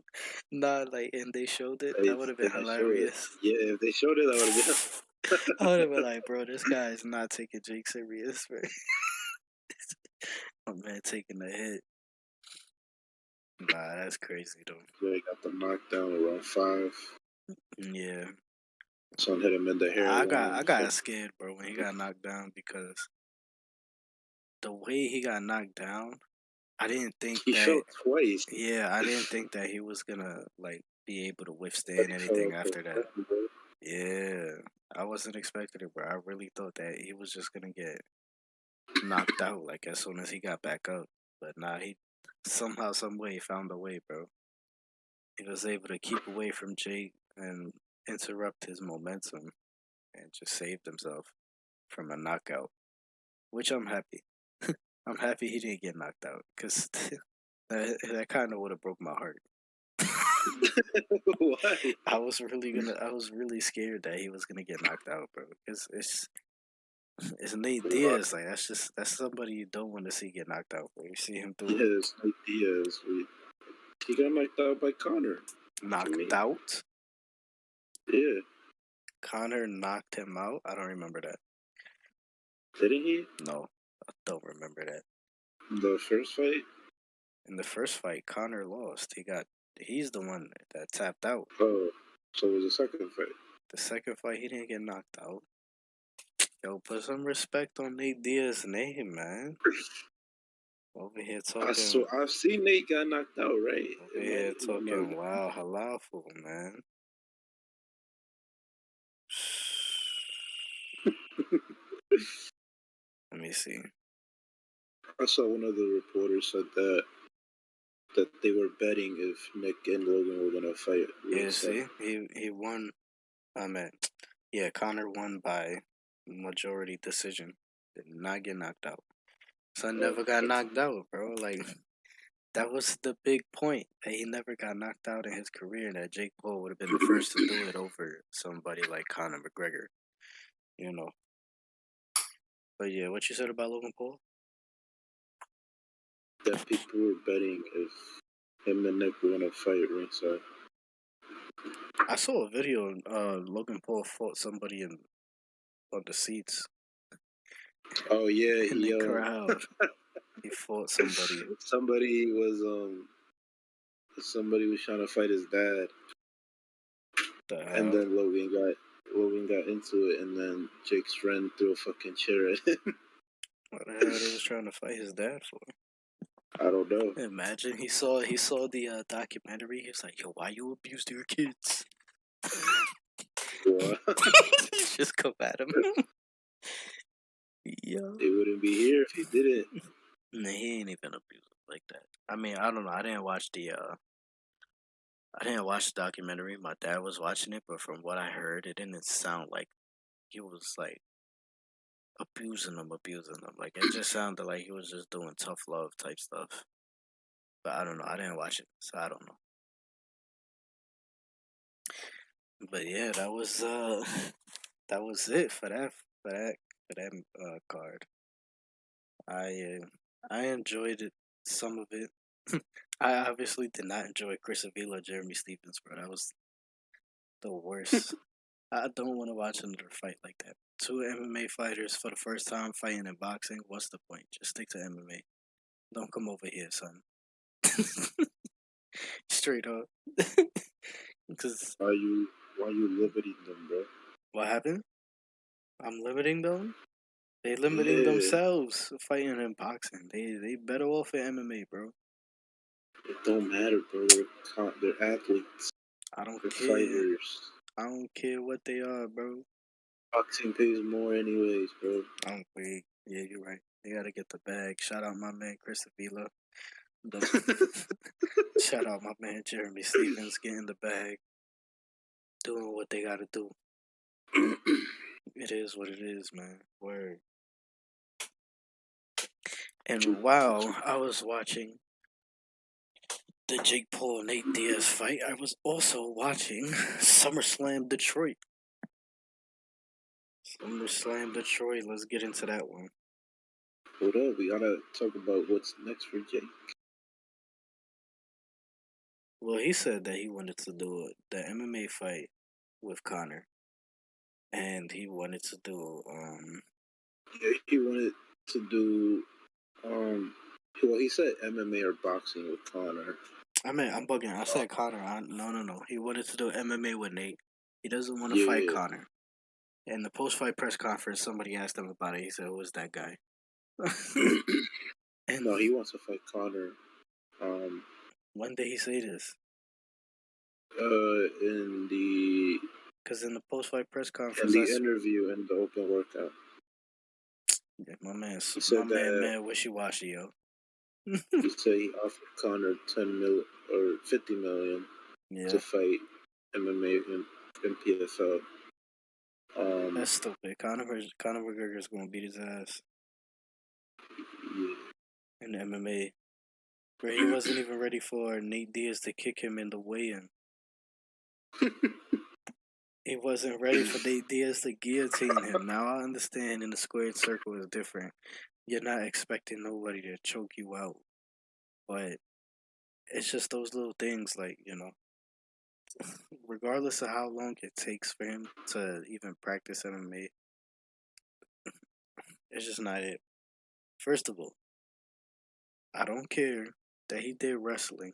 Nah, like, and they showed it. That would have been hilarious. Yeah, if they showed it, that would have been. I would have been like, bro, this guy is not taking Jake serious, bro. My man taking the hit. Nah, that's crazy though. Yeah, he got the knockdown around 5. Yeah. Son hit him in the hair. I got scared, bro, when he got knocked down because the way he got knocked down, I didn't think he that. fell twice. Yeah, I didn't think that he was gonna like be able to withstand anything after that. Yeah, I wasn't expecting it, bro. I really thought that he was just gonna get knocked out like as soon as he got back up. But nah, he somehow, some way found a way, bro. He was able to keep away from Jake and interrupt his momentum and just saved himself from a knockout, which I'm happy. I'm happy he didn't get knocked out because that kind of would have broke my heart. Why? I was really scared that he was gonna get knocked out, bro. Because it's Nate Diaz. Like that's somebody you don't want to see get knocked out, bro. You see him do it. Yeah, it's Nate Diaz. He got knocked out by Connor. Knocked out? Yeah. Connor knocked him out? I don't remember that. Didn't he? No, I don't remember that. The first fight? In the first fight, Connor lost. He's the one that tapped out. Oh, so it was the second fight. The second fight, he didn't get knocked out. Yo, put some respect on Nate Diaz's name, man. Over here talking. I've seen Nate got knocked out, right? Over here talking wow, halaful, man. Let me see. I saw one of the reporters said that they were betting if Nick and Logan were gonna fight. Yeah, see, he won. I mean, yeah, Connor won by majority decision. Did not get knocked out. Son never got knocked out, bro. Like, that was the big point. That he never got knocked out in his career, and that Jake Paul would have been the first to do it over somebody like Conor McGregor. You know. But yeah, what you said about Logan Paul? That people were betting if him and Nick were gonna fight ringside. I saw a video. Logan Paul fought somebody on the seats. Oh yeah, in the crowd. He fought somebody. Somebody was trying to fight his dad, and then Logan got into it, and then Jake's friend threw a fucking chair at him. What the hell they was trying to fight his dad for? I don't know. Imagine he saw the documentary. He's like, "Yo, why you abused your kids?" Well, Just come at him. Yeah. they wouldn't be here if he didn't. Nah, he ain't even abused like that. I mean, I don't know. I didn't watch the documentary. My dad was watching it, but from what I heard, it didn't sound like he was like abusing them. Like it just sounded like he was just doing tough love type stuff. But I don't know. I didn't watch it, so I don't know. But yeah, that was that was it for that card. I I enjoyed it, some of it. I obviously did not enjoy Chris Avila, Jeremy Stevens, bro. That was the worst. I don't want to watch another fight like that. Two MMA fighters for the first time fighting in boxing. What's the point? Just stick to MMA. Don't come over here, son. Straight up. Because Why you limiting them, bro? what happened? I'm limiting them. They limiting Yeah, themselves fighting in boxing. They better off in MMA, bro. it don't matter, bro. They're athletes. I don't They're care. fighters. I don't care what they are, bro. Boxing pays more, anyways, bro. I don't care. Yeah, you're right. They gotta get the bag. Shout out my man Chris Avila. The shout out my man Jeremy Stevens getting the bag, doing what they gotta do. It is what it is, man. Word. And while I was watching the Jake Paul Nate Diaz fight, I was also watching Summerslam Detroit. SummerSlam Detroit. Let's get into that one. Hold up, we gotta talk about what's next for Jake. Well, he said that he wanted to do the MMA fight with Connor, and he wanted to do Yeah, he wanted to do well, he said MMA or boxing with Connor. I mean, I'm bugging. I said Connor. No. He wanted to do MMA with Nate. He doesn't want to fight Yeah. Connor. In the post-fight press conference, somebody asked him about it. He said, "Who was that guy?" And No, he wants to fight Connor. when did he say this? In the Because in the post-fight press in conference, the interview in the open workout, yeah, he my said man, that man, wishy-washy, yo. he said he offered Connor 10 mil or 50 million Yeah, to fight MMA in PFL. that's stupid. Conor McGregor's gonna beat his ass Yeah. in the MMA. Bro, he wasn't even ready for Nate Diaz to kick him in the weigh-in. He wasn't ready for Nate Diaz to guillotine him. Now I understand in the squared circle is different. You're not expecting nobody to choke you out. But it's just those little things, like, regardless of how long it takes for him to even practice MMA, it's just not it. First of all, I don't care that he did wrestling.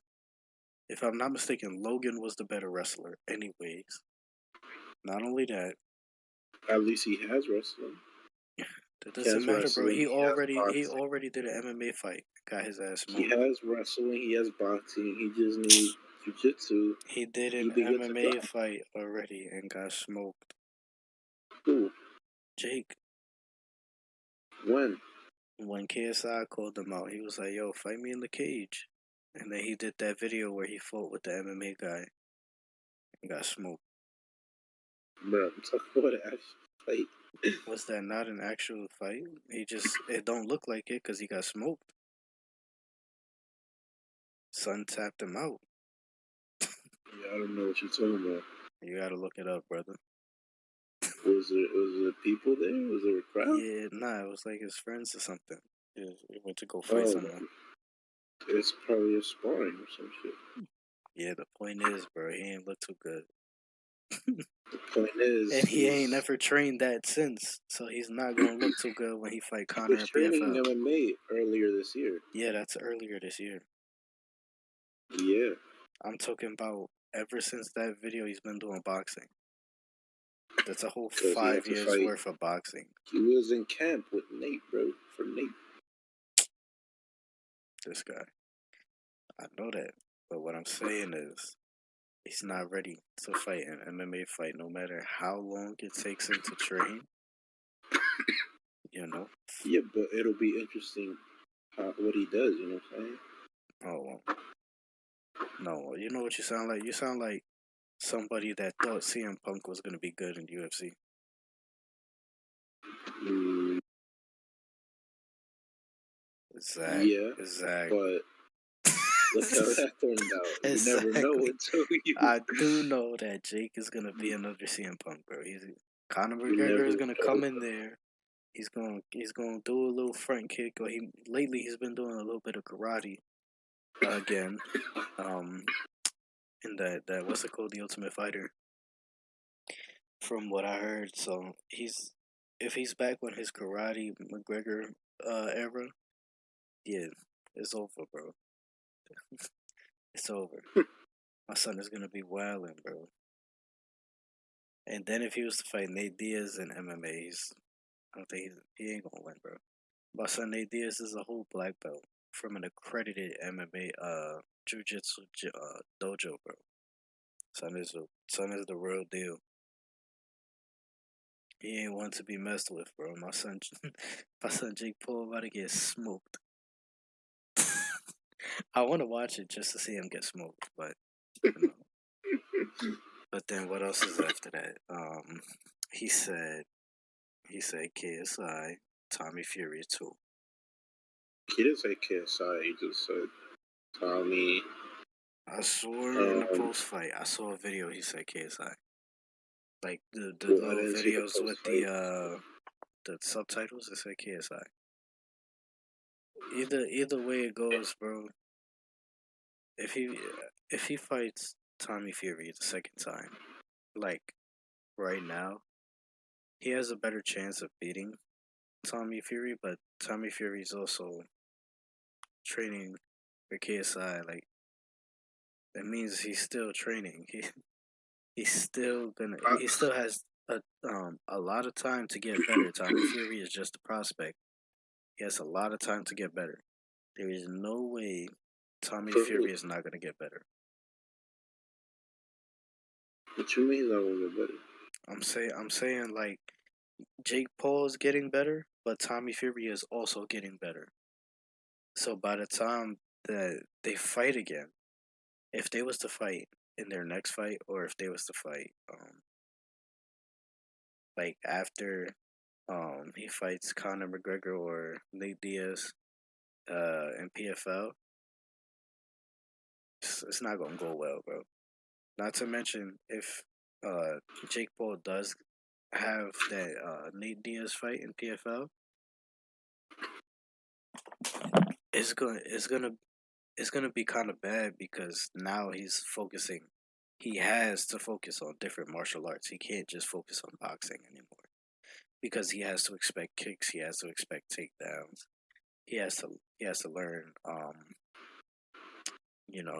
If I'm not mistaken, Logan was the better wrestler, anyways. Not only that, At least he has wrestling. that He doesn't has matter, bro. wrestling. He has He boxing. already did an MMA fight. Got his ass He smoked. has wrestling. He has boxing. He just needs jiu-jitsu. He did an He'll be good to MMA go. fight already and got smoked. Cool. Jake, When? when KSI called him out, he was like, "Yo, fight me in the cage." And then he did that video where he fought with the MMA guy and got smoked. Bro, I'm talking about an actual fight. Was that not an actual fight? It don't look like it because he got smoked. Son tapped him out. Yeah, I don't know what you're talking about. You gotta look it up, brother. Was there people there? Was there a crowd? Yeah, nah, it was like his friends or something. He went to go fight Oh, someone. it's probably a sparring or some shit. Yeah, the point is, bro, he ain't look too good. The point is, And he ain't never trained that since, so he's not gonna look too good when he fight he Connor was in training PFL. MMA earlier this year. Yeah, that's earlier this year. Yeah. I'm talking about ever since that video he's been doing boxing. That's a whole Because he had 5 to years fight. worth of boxing. He was in camp with Nate, bro. For Nate. this guy. I know that. But what I'm saying is, he's not ready to fight an MMA fight, no matter how long it takes him to train. You know. Yeah, but it'll be interesting what he does. You know what I'm saying? Oh no, you know what you sound like? You sound like somebody that thought CM Punk was gonna be good in UFC. Mm, Exactly. yeah, Exactly. but look how that turned out. You never know Exactly. until I do know that Jake is gonna be another CM Punk, bro. Conor you McGregor never is gonna know. come in there. He's gonna do a little front kick, or he's been doing a little bit of karate again. In that what's it called, the Ultimate Fighter, from what I heard. So if he's back on his karate McGregor era, yeah, it's over, bro. It's over. My son is gonna be wilding, bro. And then if he was to fight Nate Diaz in MMA, I don't think he ain't gonna win, bro. My son Nate Diaz is a whole black belt from an accredited MMA jiu-jitsu dojo, bro. Son is the real deal. He ain't one to be messed with, bro. My son, my son Jake Paul about to get smoked. I want to watch it just to see him get smoked, but you know. But then what else is after that? He said KSI, Tommy Fury too. He didn't say KSI. He just said Tommy. I swore in the post fight, I saw a video. He said KSI, like the Well, I little didn't see the videos post with fight. the subtitles. It said KSI. Either way it goes, bro. If he fights Tommy Fury the second time, like right now, he has a better chance of beating Tommy Fury. But Tommy Fury is also training for KSI. Like that means he's still training. He still has a lot of time to get better. Tommy Fury is just a prospect. He has a lot of time to get better. There is no way Tommy For who? Fury is not gonna get better. What you mean I want to better? I'm saying like Jake Paul is getting better, but Tommy Fury is also getting better. So by the time that they fight again, if they was to fight in their next fight, or if they was to fight like after he fights Conor McGregor or Nate Diaz in PFL, it's not gonna go well, bro. Not to mention if uh Jake Paul does have that Nate Diaz fight in PFL, it's gonna it's gonna it's gonna be kind of bad because now he has to focus on different martial arts. He can't just focus on boxing anymore because he has to expect kicks, he has to expect takedowns. He has to he has to learn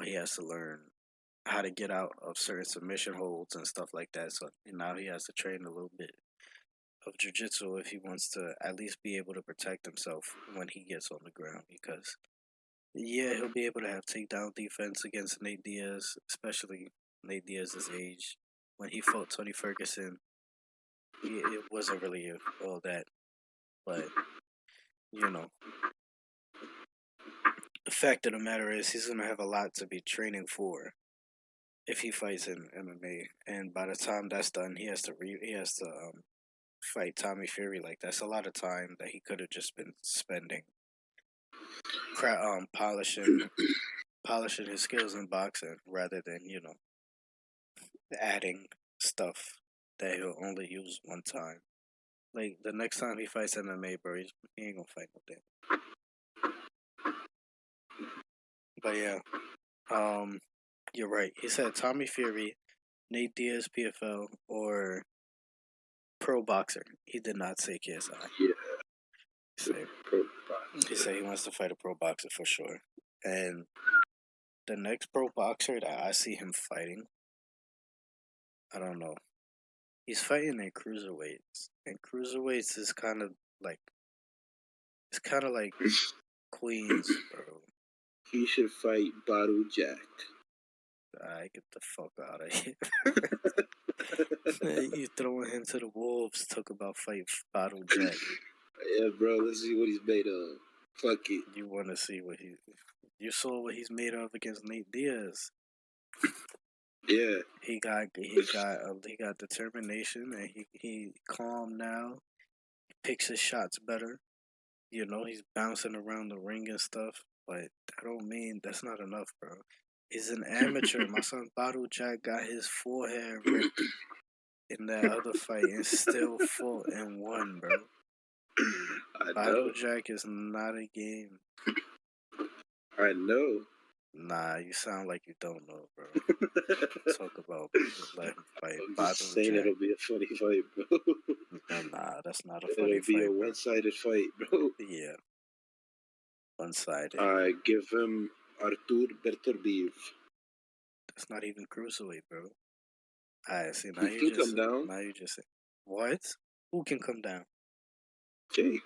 he has to learn how to get out of certain submission holds and stuff like that. So now he has to train a little bit of jujitsu if he wants to at least be able to protect himself when he gets on the ground. Because yeah, he'll be able to have takedown defense against Nate Diaz, especially Nate Diaz's age. When he fought Tony Ferguson, it wasn't really all that. But you know, the fact of the matter is, he's gonna have a lot to be training for if he fights in MMA. And by the time that's done, he has to fight Tommy Fury. Like that's a lot of time that he could have just been spending, polishing his skills in boxing rather than adding stuff that he'll only use one time. Like the next time he fights MMA, bro, he ain't gonna fight no damn. But yeah, um, you're right. He said Tommy Fury, Nate Diaz, PFL, or pro boxer. He did not say KSI. Yeah, He said he said he wants to fight a pro boxer for sure. And the next pro boxer that I see him fighting, I don't know. He's fighting in cruiserweights, and cruiserweights is kind of like it's kind of like Queens, bro. He should fight Bottle Jack. I get the fuck out of here. You throwing him to the wolves. Talk about fight Bottle Jack. Yeah, bro. Let's see what he's made of. Fuck it. You want to see what he? You saw what he's made of against Nate Diaz. Yeah. He got determination, and he calm now. He picks his shots better. You know, he's bouncing around the ring and stuff. But that don't mean that's not enough, bro. He's an amateur. My son Bottle Jack got his forehead ripped in that other fight and still fought and won, bro. Bottle Jack is not a game. I know. Nah, you sound like you don't know, bro. Talk about let him fight. I'm Bottle just saying Jack. it'll be a funny fight, bro. Nah, that's not a funny fight. It'll be a one-sided fight, bro. Yeah. One-sided. I give him Artur Beterbiev. That's not even cruiserweight, bro. Alright, see, now He can come down. Now you just say, what? Who can come down? Jake.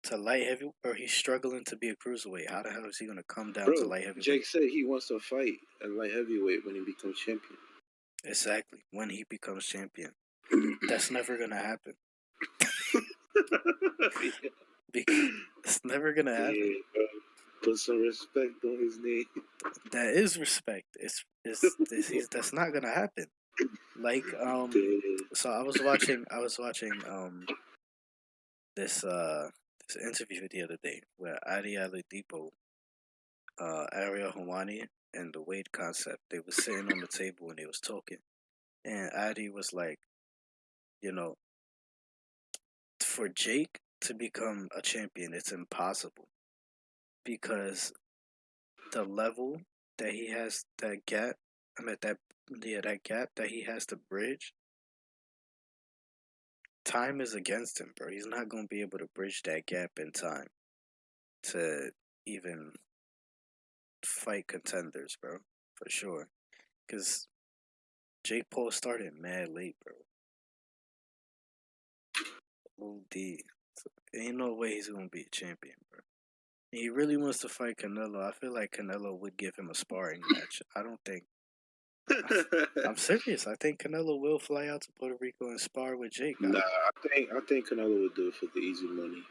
To light heavy, or he's struggling to be a cruiserweight. How the hell is he gonna come down Bro, to light heavyweight? Jake said he wants to fight at light heavyweight when he becomes champion. Exactly, when he becomes champion. That's never gonna happen. Because it's never gonna happen. Yeah, put some respect on his name. That is respect. That's not gonna happen. Like so I was watching this interview the other day where Adi Aladipo, Ariel Hawani, and the Wade Concept, they were sitting on the table and they was talking, and Adi was like, you know, for Jake to become a champion, it's impossible because the level that he has, that gap that he has to bridge, time is against him, bro. He's not gonna be able to bridge that gap in time to even fight contenders, bro, for sure. Because Jake Paul started mad late, bro. OD. So, ain't no way he's gonna be a champion, bro. He really wants to fight Canelo. I feel like Canelo would give him a sparring match. I don't think. I'm serious. I think Canelo will fly out to Puerto Rico and spar with Jake. Nah, I think Canelo would do it for the easy money,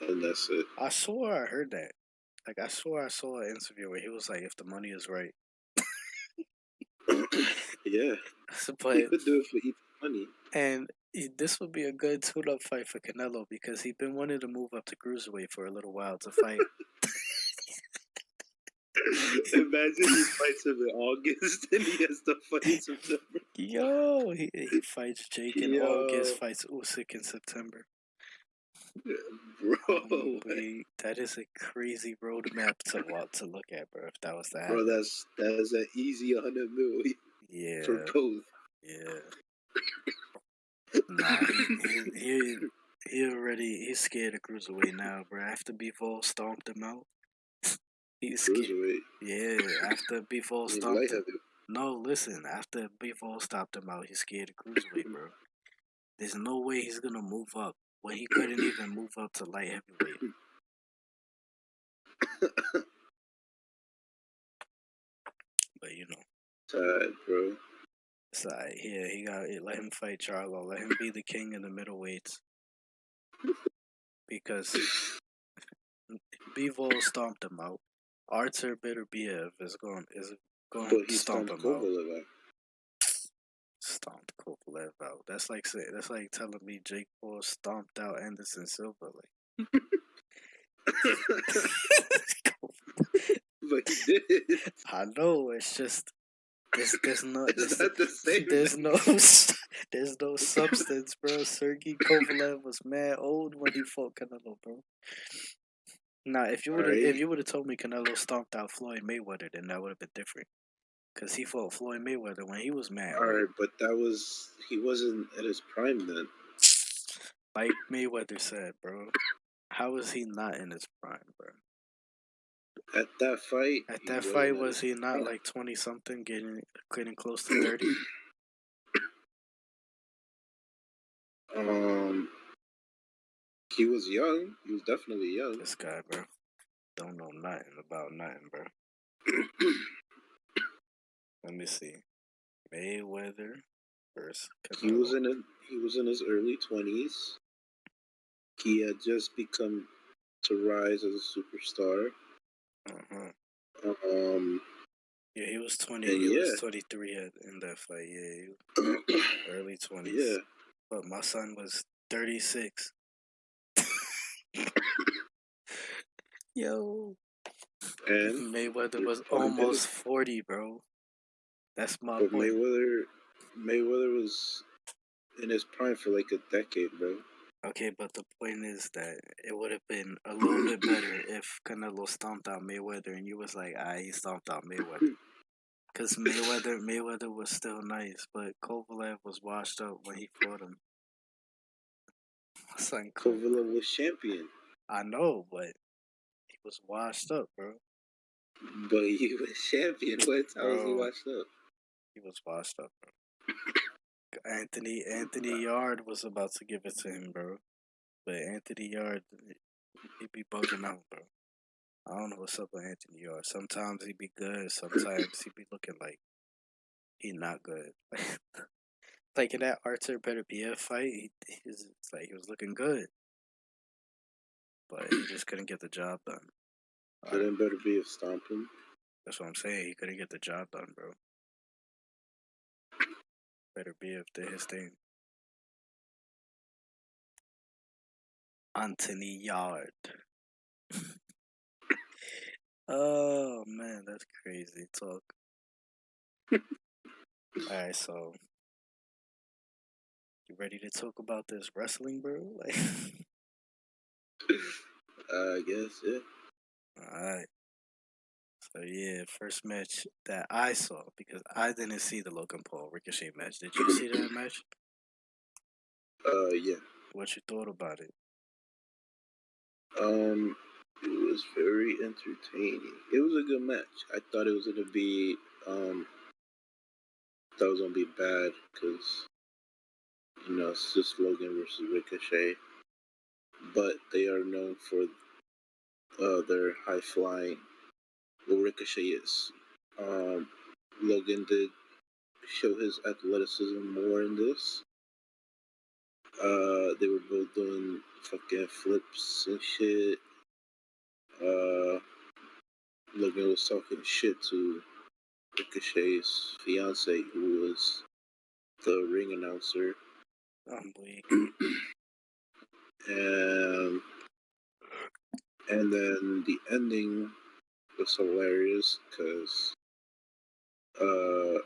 and that's it. I swore I heard that. Like I swore I saw an interview where he was like, "If the money is right." Yeah, but he could do it for easy money. And this would be a good tune-up fight for Canelo because he's been wanting to move up to cruiserweight for a little while to fight. Imagine he fights him in August and he has to fight in September. Yo, he fights Jake in August, fights Usyk in September. Bro, that is a crazy roadmap to look at, bro. If that was to happen, bro, that's an easy 100 mil. Yeah, for both. Yeah. Nah, he's scared of cruiserweight now, bro. After Bivol stomped him out, he's scared. Cruiserweight. Yeah, after Bivol stomped him. No, listen. After Bivol stopped him out, he's scared of cruiserweight, bro. There's no way he's gonna move up when he couldn't even move up to light heavyweight. But you know, sad, bro. Side, yeah, he got it. Let him fight Charlo. Let him be the king in the middleweights. Because Bivol stomped him out. Artur Beterbiev is going to stomp him out. Stomped Kovalev out. That's like telling me Jake Paul stomped out Anderson Silva. Like, but he did. I know. It's just there's no substance, bro. Sergey Kovalev was mad old when he fought Canelo, bro. Now, if you would have told me Canelo stomped out Floyd Mayweather, then that would have been different. Cause he fought Floyd Mayweather when he was mad. Alright, but he wasn't at his prime then. Like Mayweather said, bro. How is he not in his prime, bro? At that fight, was he not like 20 something, getting close to 30? He was young. He was definitely young. This guy, bro. don't know nothing about nothing, bro. Let me see. Mayweather versus He was Canelo. in his early 20s. He had just become to rise as a superstar. Uh-huh. Um, Yeah, he was 20. and He was yeah, 23 in that fight. Yeah, early 20s. yeah, But my son was 36. Yo, and Mayweather they're was probably good. almost 40, bro. That's my But point. Mayweather was in his prime for like a decade, bro. Okay, but the point is that it would have been a little bit better if Canelo stomped out Mayweather and you was like, he stomped out Mayweather. Because Mayweather was still nice, but Kovalev was washed up when he fought him. My son Kovalev. Kovalev was champion, I know, but he was washed up, bro. but he was champion. What? How was he Bro, washed up? he was washed up, bro. Anthony Yard was about to give it to him, bro. But Anthony Yard, he be bugging out, bro. I don't know what's up with Anthony Yard. Sometimes he be good, sometimes he be looking like he not good. Like in that Arthur Beterbiev fight, he was looking good, but he just couldn't get the job done. Then better be a stomping. That's what I'm saying. He couldn't get the job done, bro. Beterbiev did his thing. Anthony Yard. Oh man, that's crazy talk. Alright, so you ready to talk about this wrestling, bro? Like I guess, yeah. alright. So yeah, first match that I saw because I didn't see the Logan Paul Ricochet match. Did you see that match? Yeah. What you thought about it? It was very entertaining. It was a good match. I thought it was gonna be, bad because it's just Logan versus Ricochet, but they are known for their high flying. Well, Ricochet is. Um, Logan did show his athleticism more in this. They were both doing fucking flips and shit. Logan was talking shit to Ricochet's fiance, who was the ring announcer. I'm weak. and and then the ending was hilarious because uh,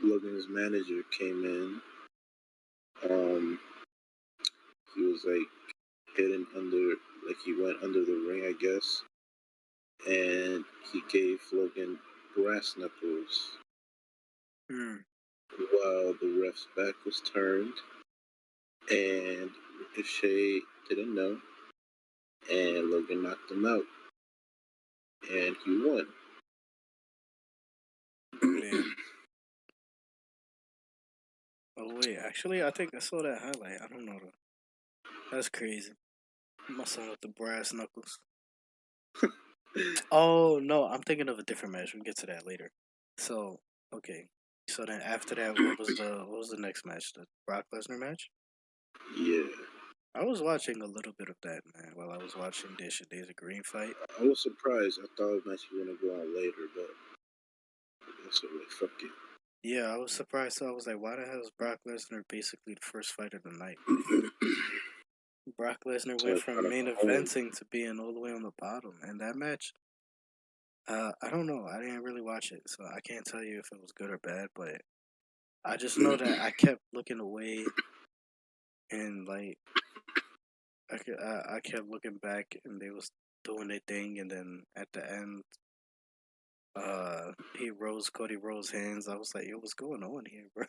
Logan's manager came in. He was like hidden under, like he went under the ring, I guess, and he gave Logan brass knuckles Hmm. while the ref's back was turned, and Ricochet didn't know, and Logan knocked him out, and he won. Yeah. Oh wait, actually, I think I saw that highlight. I don't know though. That's crazy. My son with the brass knuckles. Oh no, I'm thinking of a different match. We will get to that later. So okay. So then after that, what was the next match? The Brock Lesnar match. Yeah, I was watching a little bit of that, man, while I was watching this Days of Green fight. I was surprised. I thought the match was gonna go on later, but that's alright. Fuck it. Yeah, I was surprised. So I was like, why the hell is Brock Lesnar basically the first fight of the night? Like, Brock Lesnar So went I from kind of main home. eventing to being all the way on the bottom, and that match, I don't know. I didn't really watch it, so I can't tell you if it was good or bad. But I just know that I kept looking away, and like I kept looking back, and they was doing their thing, and then at the end, Cody Rhodes' hands. I was like, yo, what's going on here, bro?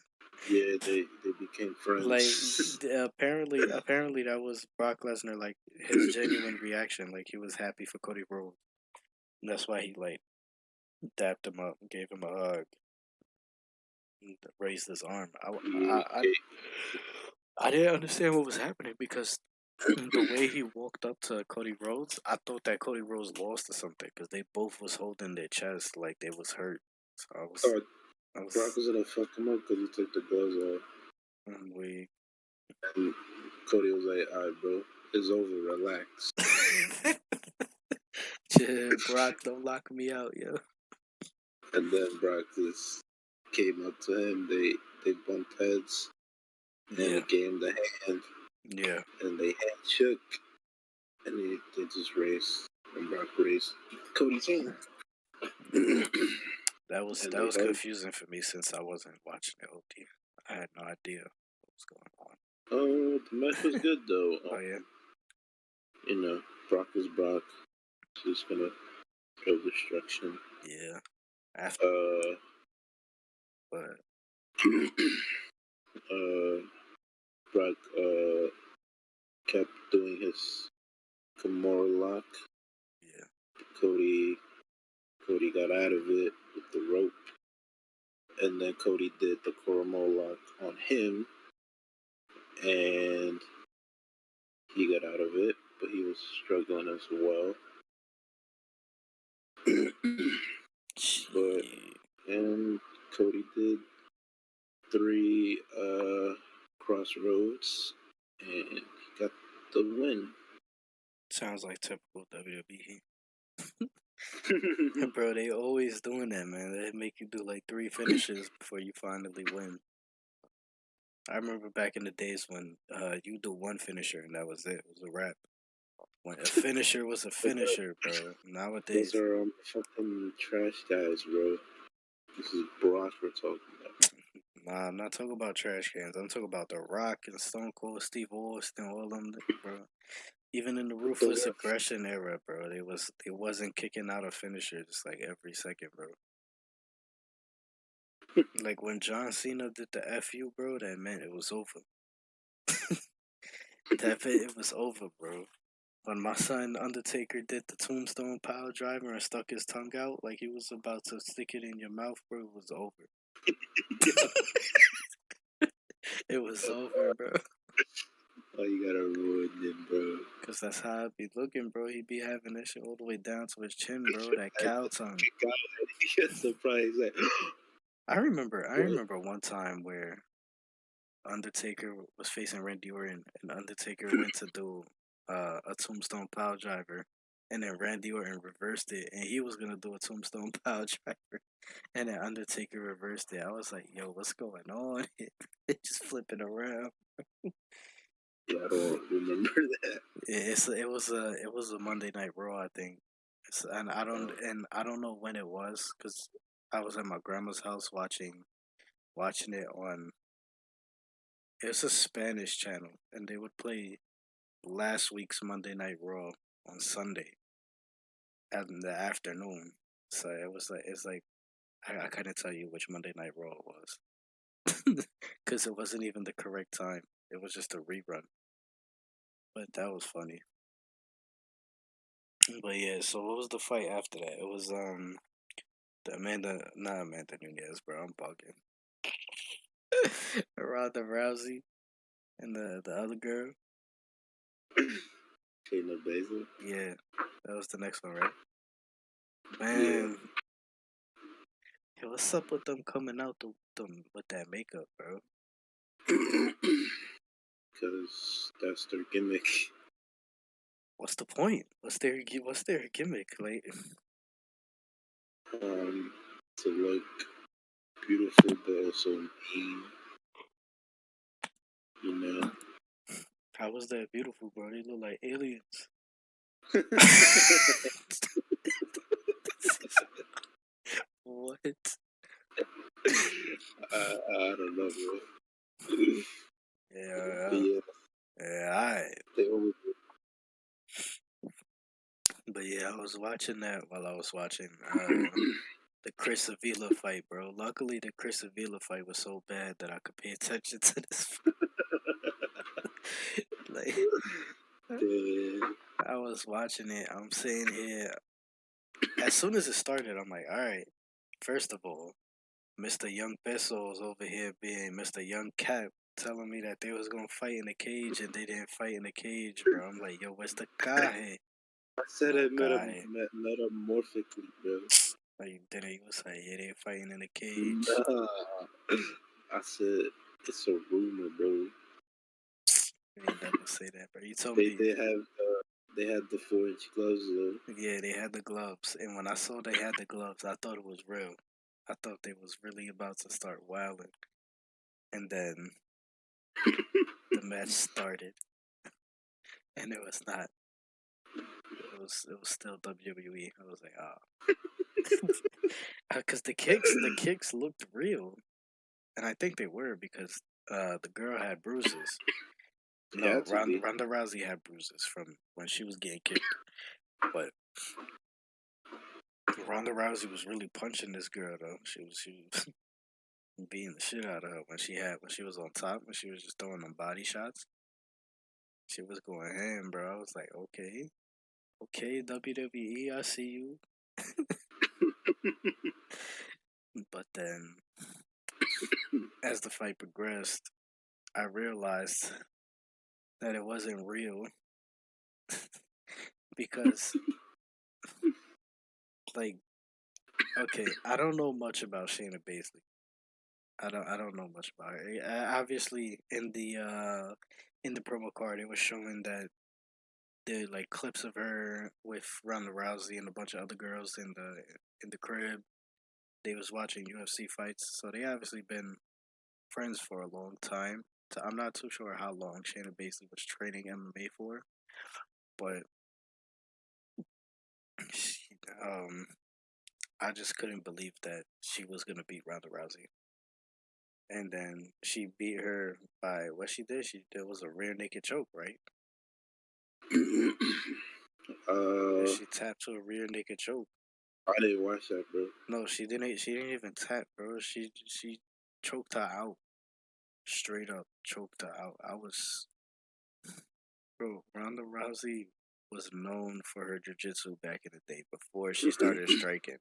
Yeah, they became Like friends. apparently that was Brock Lesnar, like his genuine reaction, like he was happy for Cody Rhodes. And that's why he like dapped him up, gave him a hug, and raised his arm. Yeah, okay. I didn't understand what was happening because The way he walked up to Cody Rhodes, I thought that Cody Rhodes lost or something because they both was holding their chest like they was hurt. So I Brock was was gonna fuck him up because he took the gloves off. weak. And Cody was like, "All right, bro, it's over. Relax." Yeah, Brock, don't lock me out, yo. And then Brock just came up to him. They bumped heads, and he gave him the hand. Yeah. And they hand shook, and they just raced. And Brock raced Cody's hand. That was confusing for me since I wasn't watching the OD. I had no idea what was going on. Oh, the match was good though. Oh yeah. You know, Brock is Brock. He's gonna show destruction. Yeah. After. But. Brock kept doing his Kimura lock. Yeah. Cody got out of it with the rope, and then Cody did the Kimura lock on him, and he got out of it, but he was struggling as well. But and Cody did 3 crossroads, and he got the win. Sounds like typical WWE. Bro, they always doing that, man. They make you do like 3 finishes before you finally win. I remember back in the days when you do 1 finisher and that was it. It was a wrap. When a finisher was a finisher, bro. Nowadays, those are fucking trash guys, bro. This is Brock we're talking about. Nah, I'm not talking about trash cans. I'm talking about The Rock and Stone Cold Steve Austin, all of them, bro. Even in the Ruthless Aggression era, bro, they wasn't kicking out a finisher just like every second, bro. Like when John Cena did the FU, bro, that meant it was over. That meant it was over, bro. When my son Undertaker did the Tombstone Power Driver and stuck his tongue out like he was about to stick it in your mouth, bro, it was over. It was over, bro. Oh, you gotta ruin him, bro. Cause that's how I be looking, bro. He be having that shit all the way down to his chin, bro. That cow tongue. He gets surprised. Like, I remember one time where Undertaker was facing Randy Orton, and Undertaker went to do a Tombstone Power Driver, and then Randy Orton reversed it, and he was gonna do a Tombstone Power Driver, and then Undertaker reversed it. I was like, "Yo, what's going on?" It just flipping around. Yeah, I don't remember that. It was a Monday Night Raw, I think, and I don't know when it was because I was at my grandma's house watching it on. It's a Spanish channel, and they would play last week's Monday Night Raw on Sunday in the afternoon. So it's like I couldn't tell you which Monday Night Raw it was because it wasn't even the correct time. It was just a rerun. But that was funny. But yeah, so what was the fight after that? It was not Amanda Nunez, bro. I'm bugging. Ronda Rousey and the other girl. Shayna Baszler. Yeah, that was the next one, right? Man, yo, what's up with them coming out with that makeup, bro? Because that's their gimmick. What's the point? What's their gimmick? Like, to look beautiful but also mean. You know. how was that beautiful, bro? They look like aliens. What? I don't know, bro. Yeah, alright. They always. But yeah, I was watching that while I was watching the Chris Avila fight, bro. Luckily, the Chris Avila fight was so bad that I could pay attention to this. Like, I was watching it. I'm sitting here. As soon as it started, I'm like, all right. First of all, Mr. Young Peso is over here being Mr. Young Cap telling me that they was gonna fight in the cage and they didn't fight in the cage, bro. I'm like, yo, where's the caje? I said No it caje. metamorphically, bro. Like, then he was like, yeah, they fighting in the cage. Nah. I said it's a rumor, bro. He ain't never say that, bro. You told They me, they have they had the 4-inch gloves though. yeah, they had the gloves. And when I saw they had the gloves, I thought it was real. I thought they was really about to start wilding. And then the match started, and it was not. It was still WWE. I was like, because the kicks looked real, and I think they were because the girl had bruises. It No, had to be. Ronda Rousey had bruises from when she was getting kicked, but Ronda Rousey was really punching this girl though. She was beating the shit out of her when she was on top, when she was just throwing them body shots. She was going ham, bro. I was like, okay, WWE, I see you. But then, as the fight progressed, I realized that it wasn't real because, like, okay, I don't know much about Shayna Baszler. I don't know much about her. Obviously, in the promo card, it was showing that the like clips of her with Ronda Rousey and a bunch of other girls in the crib. They was watching UFC fights, so they obviously been friends for a long time. So I'm not too sure how long Shayna Baszler was training MMA for, but she, I just couldn't believe that she was gonna beat Ronda Rousey. And then she beat her by what she did. She There was a rear naked choke, right? uh, She tapped to a rear naked choke. I didn't watch that, bro. No, she didn't. She didn't even tap, bro. She choked her out, straight up choked her out. Bro. Ronda Rousey was known for her jiu-jitsu back in the day before she started striking,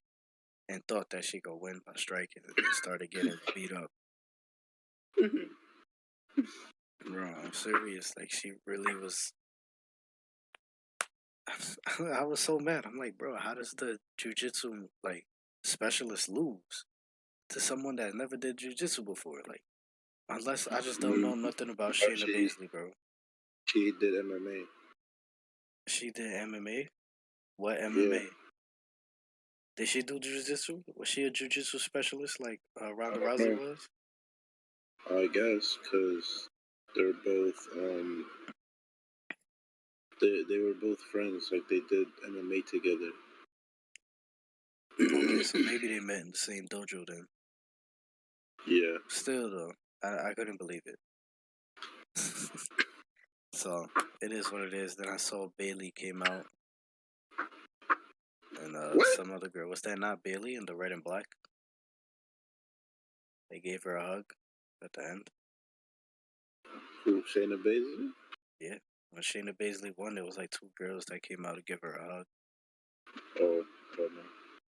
and thought that she could win by striking, and then started getting beat up. Bro, I'm serious. Like she really was. I was so mad. I'm like, bro, how does the jiu-jitsu like specialist lose to someone that never did jiu-jitsu before? Like, unless I just don't know nothing about Shayna she Baszler, bro. she did MMA. She did MMA. What Yeah, MMA? Did she do jiu-jitsu? Was she a jiu-jitsu specialist like I Ronda don't Rousey know. was? I guess because they're both they were both friends. Like they did MMA together. Okay, so maybe they met in the same dojo then. Yeah. Still though, I couldn't believe it. So it is what it is. Then I saw Bailey came out and What? some other girl. Was that not Bailey in the red and black? They gave her a hug at the end. Who? Shayna Baszler? Yeah. When Shayna Baszler won, there was like two girls that came out to give her a hug. Oh, I don't know.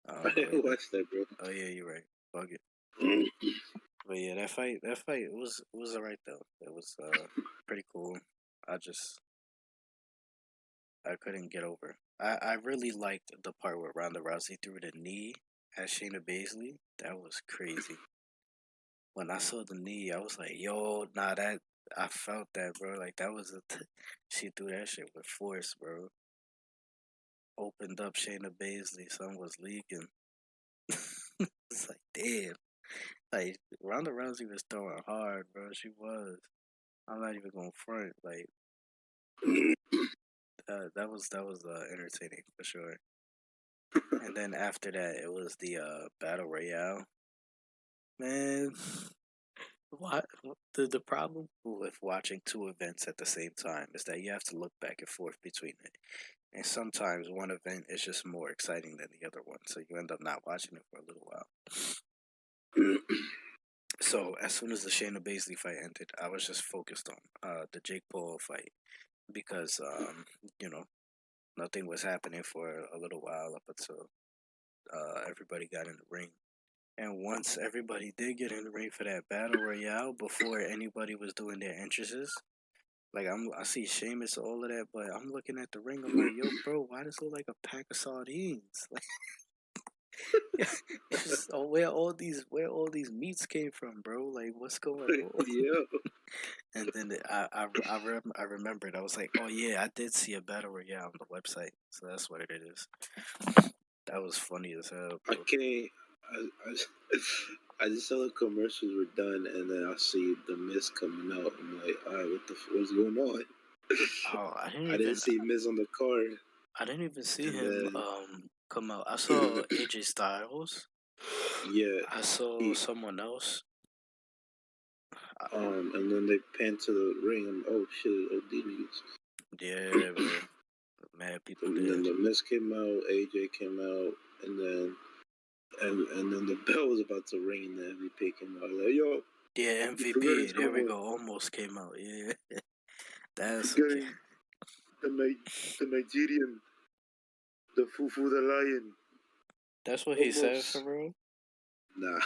I I don't know didn't either. watch that, bro. Oh yeah, you're right. Bug it. But yeah, that fight, it was alright though. It was pretty cool. I just I couldn't get over. I really liked the part where Ronda Rousey threw the knee at Shayna Baszler. That was crazy. When I saw the knee, I was like, yo, nah, that I felt that, bro. Like that was she threw that shit with force, bro. Opened up Shayna Baszler, son was leaking. It's like, damn. Like Ronda Rousey was throwing hard, bro. She was. I'm not even gonna front. Like that was entertaining for sure. And then after that, it was the battle royale. Man, what the problem with watching two events at the same time is that you have to look back and forth between it, and sometimes one event is just more exciting than the other one, so you end up not watching it for a little while. So as soon as the Shayna Baszler fight ended, I was just focused on the Jake Paul fight because you know nothing was happening for a little while up until everybody got in the ring. And once everybody did get in the ring for that battle royale, before anybody was doing their entrances, like I see Sheamus all of that, but I'm looking at the ring. I'm like, yo, bro, why does it look like a pack of sardines? Like, it's just, oh, where all these meats came from, bro? Like, what's going on? Yeah. And then I remembered. I was like, oh yeah, I did see a battle royale on the website, so that's what it is. That was funny as hell, I bro. can't. I just saw the commercials were done, and then I see the Miz coming out. I'm like, all right, what's going on? Oh, I didn't see Miz on the card, I didn't even see and him then come out. I saw AJ Styles. yeah, I saw he someone else. and then they pan to the ring. And oh shit, OD news. Yeah, bro. Mad people And then did. the Miz came out, AJ came out, and then the bell was about to ring, and the MVP came out. Like, yo, Yeah, you forgot MVP. it's There we going. go. Almost came out. Yeah, You that's okay. forgetting the Nigerian, the Fufu the Lion. That's what he said for Almost. real. Nah.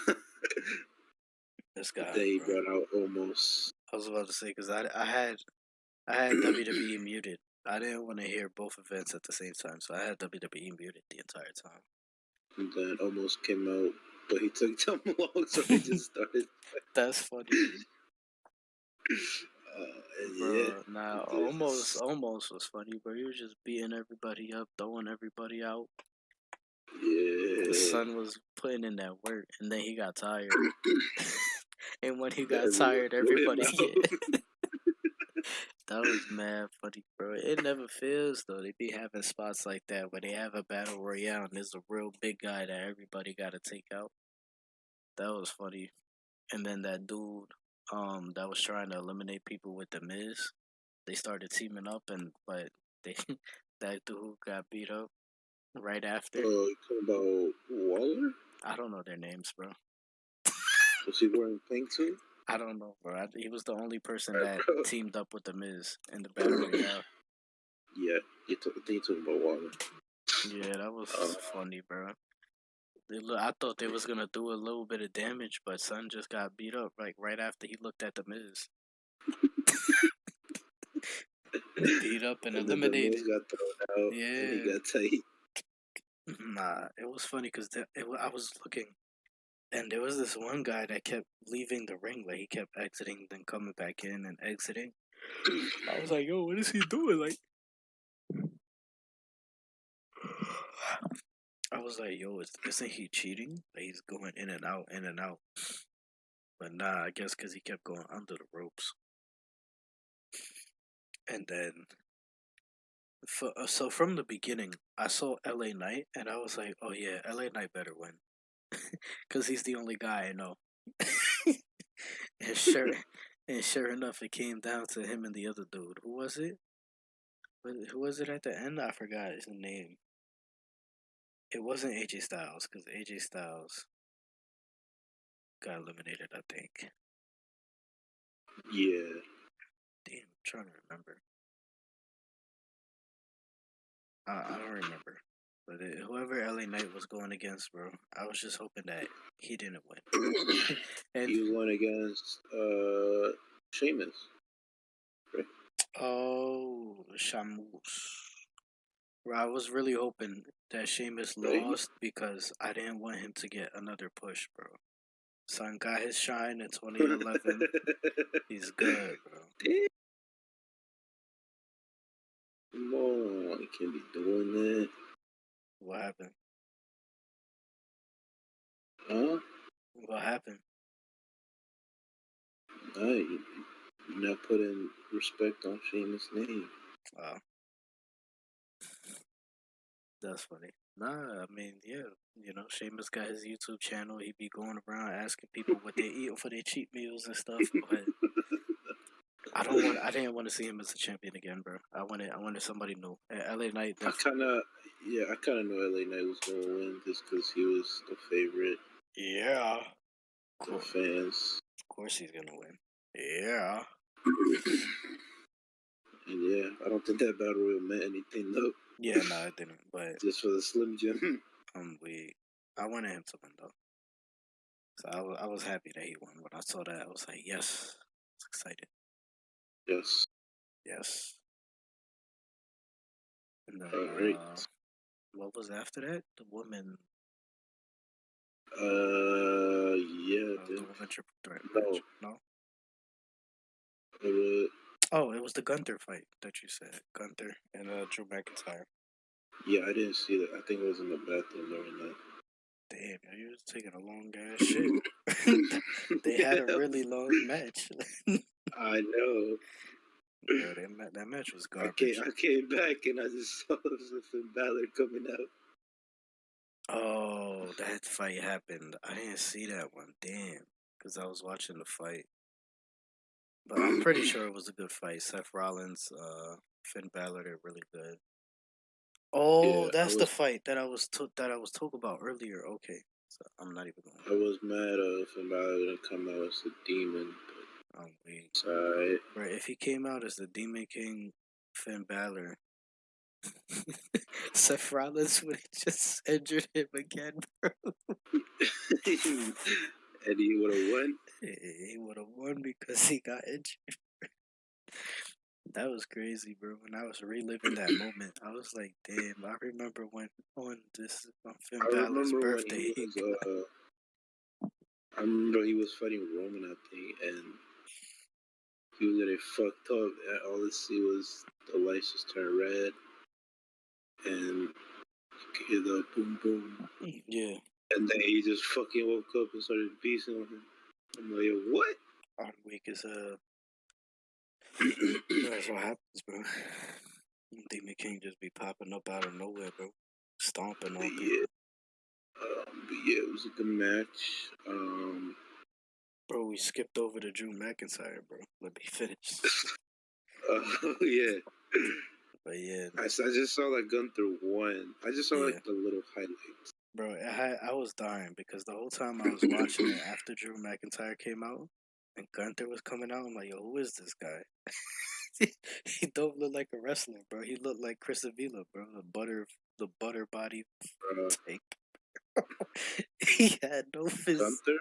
This guy, They bro. brought out almost. I was about to say because I had WWE muted. I didn't want to hear both events at the same time, so I had WWE muted the entire time. And then almost came out, but he took too long, so they just started. That's funny, Yeah. bro. Nah, This, almost was funny, bro. He was just beating everybody up, throwing everybody out. The yeah. son was putting in that work, and then he got tired. And when he Then got everyone tired, threw him everybody out. that was mad funny, bro. It never fails though. They be having spots like that where they have a battle royale and there's a real big guy that everybody got to take out. That was funny. And then that dude, that was trying to eliminate people with the Miz. They started teaming up, and but they that dude got beat up right after. You talking about Waller? I don't know their names, bro. Was he wearing pink too? I don't know, bro. He was the only person Alright, that bro. teamed up with the Miz in the battle royale. Yeah, I think you talking about Waller. Yeah, that Uh, was funny, bro. I thought they was gonna do a little bit of damage, but Son just got beat up like right after he looked at the Miz. Beat up and and then the Miz eliminated. got thrown out, and he Yeah. got tight. Nah, it was funny because I was looking, and there was this one guy that kept leaving the ring, like he kept exiting, then coming back in and exiting. I was like, yo, what is he doing? Like, I was like, yo, isn't he cheating? Like, he's going in and out, in and out. But nah, I guess because he kept going under the ropes. And then, so from the beginning, I saw LA Knight, and I was like, oh yeah, LA Knight better win. Because he's the only guy I know. and sure, and sure enough, it came down to him and the other dude. Who was it? Who was it at the end? I forgot his name. It wasn't AJ Styles because AJ Styles got eliminated. I think. Yeah. Damn, I'm trying to remember. I don't remember. But whoever LA Knight was going against, bro, I was just hoping that he didn't win. And He won against Sheamus. Right? oh, Shamus. Bro, I was really hoping that Sheamus Right? lost because I didn't want him to get another push, bro. Son got his shine in 2011. He's good, bro. Come on, you can't be doing that. What happened? Huh? What happened? Nah, you're not putting respect on Sheamus' name. Wow, that's funny. Nah, I mean, yeah, Sheamus got his YouTube channel. He be going around asking people what they eat for their cheat meals and stuff. But I didn't want to see him as a champion again, bro. I wanted somebody new. And LA Knight I definitely. kind of, yeah, I kind of knew LA Knight was going to win just because he was the favorite Yeah, of fans. of course he's gonna win. Yeah. And yeah, I don't think that battle royal meant anything though. Yeah, no, I didn't. But Just for the Slim Jim. I wanted him to win though. So I was happy that he won. When I saw that, I was like, yes. I was excited. Yes. Yes. And then, All right. what was after that? The woman, Yeah. the woman triple threat No. match. No? It was, Oh, it was the Gunther fight that you said. Gunther and Drew McIntyre. yeah, I didn't see that. I think it was in the bathroom during that. Damn, yo, you was taking a long ass shit. They had a really long match. I know. Bro, that match was garbage. I came back and I just saw Finn Balor coming out. Oh, that fight happened. I didn't see that one. Damn. Because I was watching the fight. But I'm pretty sure it was a good fight. Seth Rollins, Finn Balor, they're really good. Oh, Yeah, that's the fight that I was talking about earlier. Okay. So I'm not even I going was mad Finn Balor didn't come out as a demon, but wait. it's alright. Right, if he came out as the Demon King Finn Balor, Seth Rollins would have just injured him again, bro. And he would have won. He would have won because he got injured. That was crazy, bro. When I was reliving that moment, I was like, "Damn!" I remember when on Finn I Balor's remember when birthday, he was I remember he was fighting Roman, I think, and he was getting fucked up, and all I see was the lights just turn red, and you could hear the boom boom. Yeah. And then he just fucking woke up and started beating on him. I'm like, what? On week is that's what happens, bro. Demon King just be popping up out of nowhere, bro. Stomping on people. But yeah, it was a good match. Bro, we skipped over to Drew McIntyre, bro. Let me finish. Yeah. But yeah. I just saw that Gunther won. I just saw like the little highlights. Bro, I was dying because the whole time I was watching it after Drew McIntyre came out and Gunther was coming out, I'm like, yo, who is this guy? He don't look like a wrestler, bro. He looked like Chris Avila, bro. The butter body type. He had no physique. Gunther?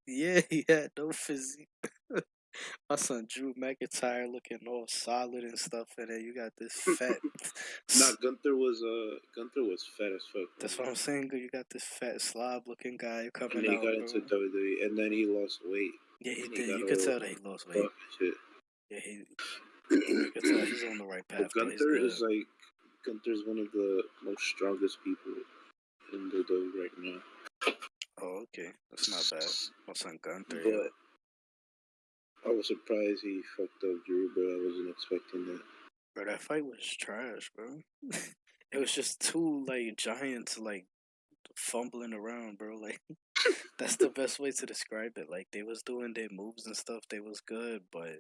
Yeah, he had no physique. My son Drew McIntyre looking all solid and stuff, and then you got this fat. Nah, Gunther was fat as fuck. That's what I'm saying. You got this fat slob looking guy coming And then he out, got bro. into WWE, and then he lost weight. Yeah, he did. You could tell that he lost weight. Shit. Yeah, you could tell he's on the right path. But Gunther's one of the most strongest people in the WWE right now. Oh, okay. That's not bad. My son Gunther, But yo. I was surprised he fucked up Drew, but I wasn't expecting that. Bro, that fight was trash, bro. It was just two, like, giants, like, fumbling around, bro. Like, that's the best way to describe it. Like, they was doing their moves and stuff. They was good, but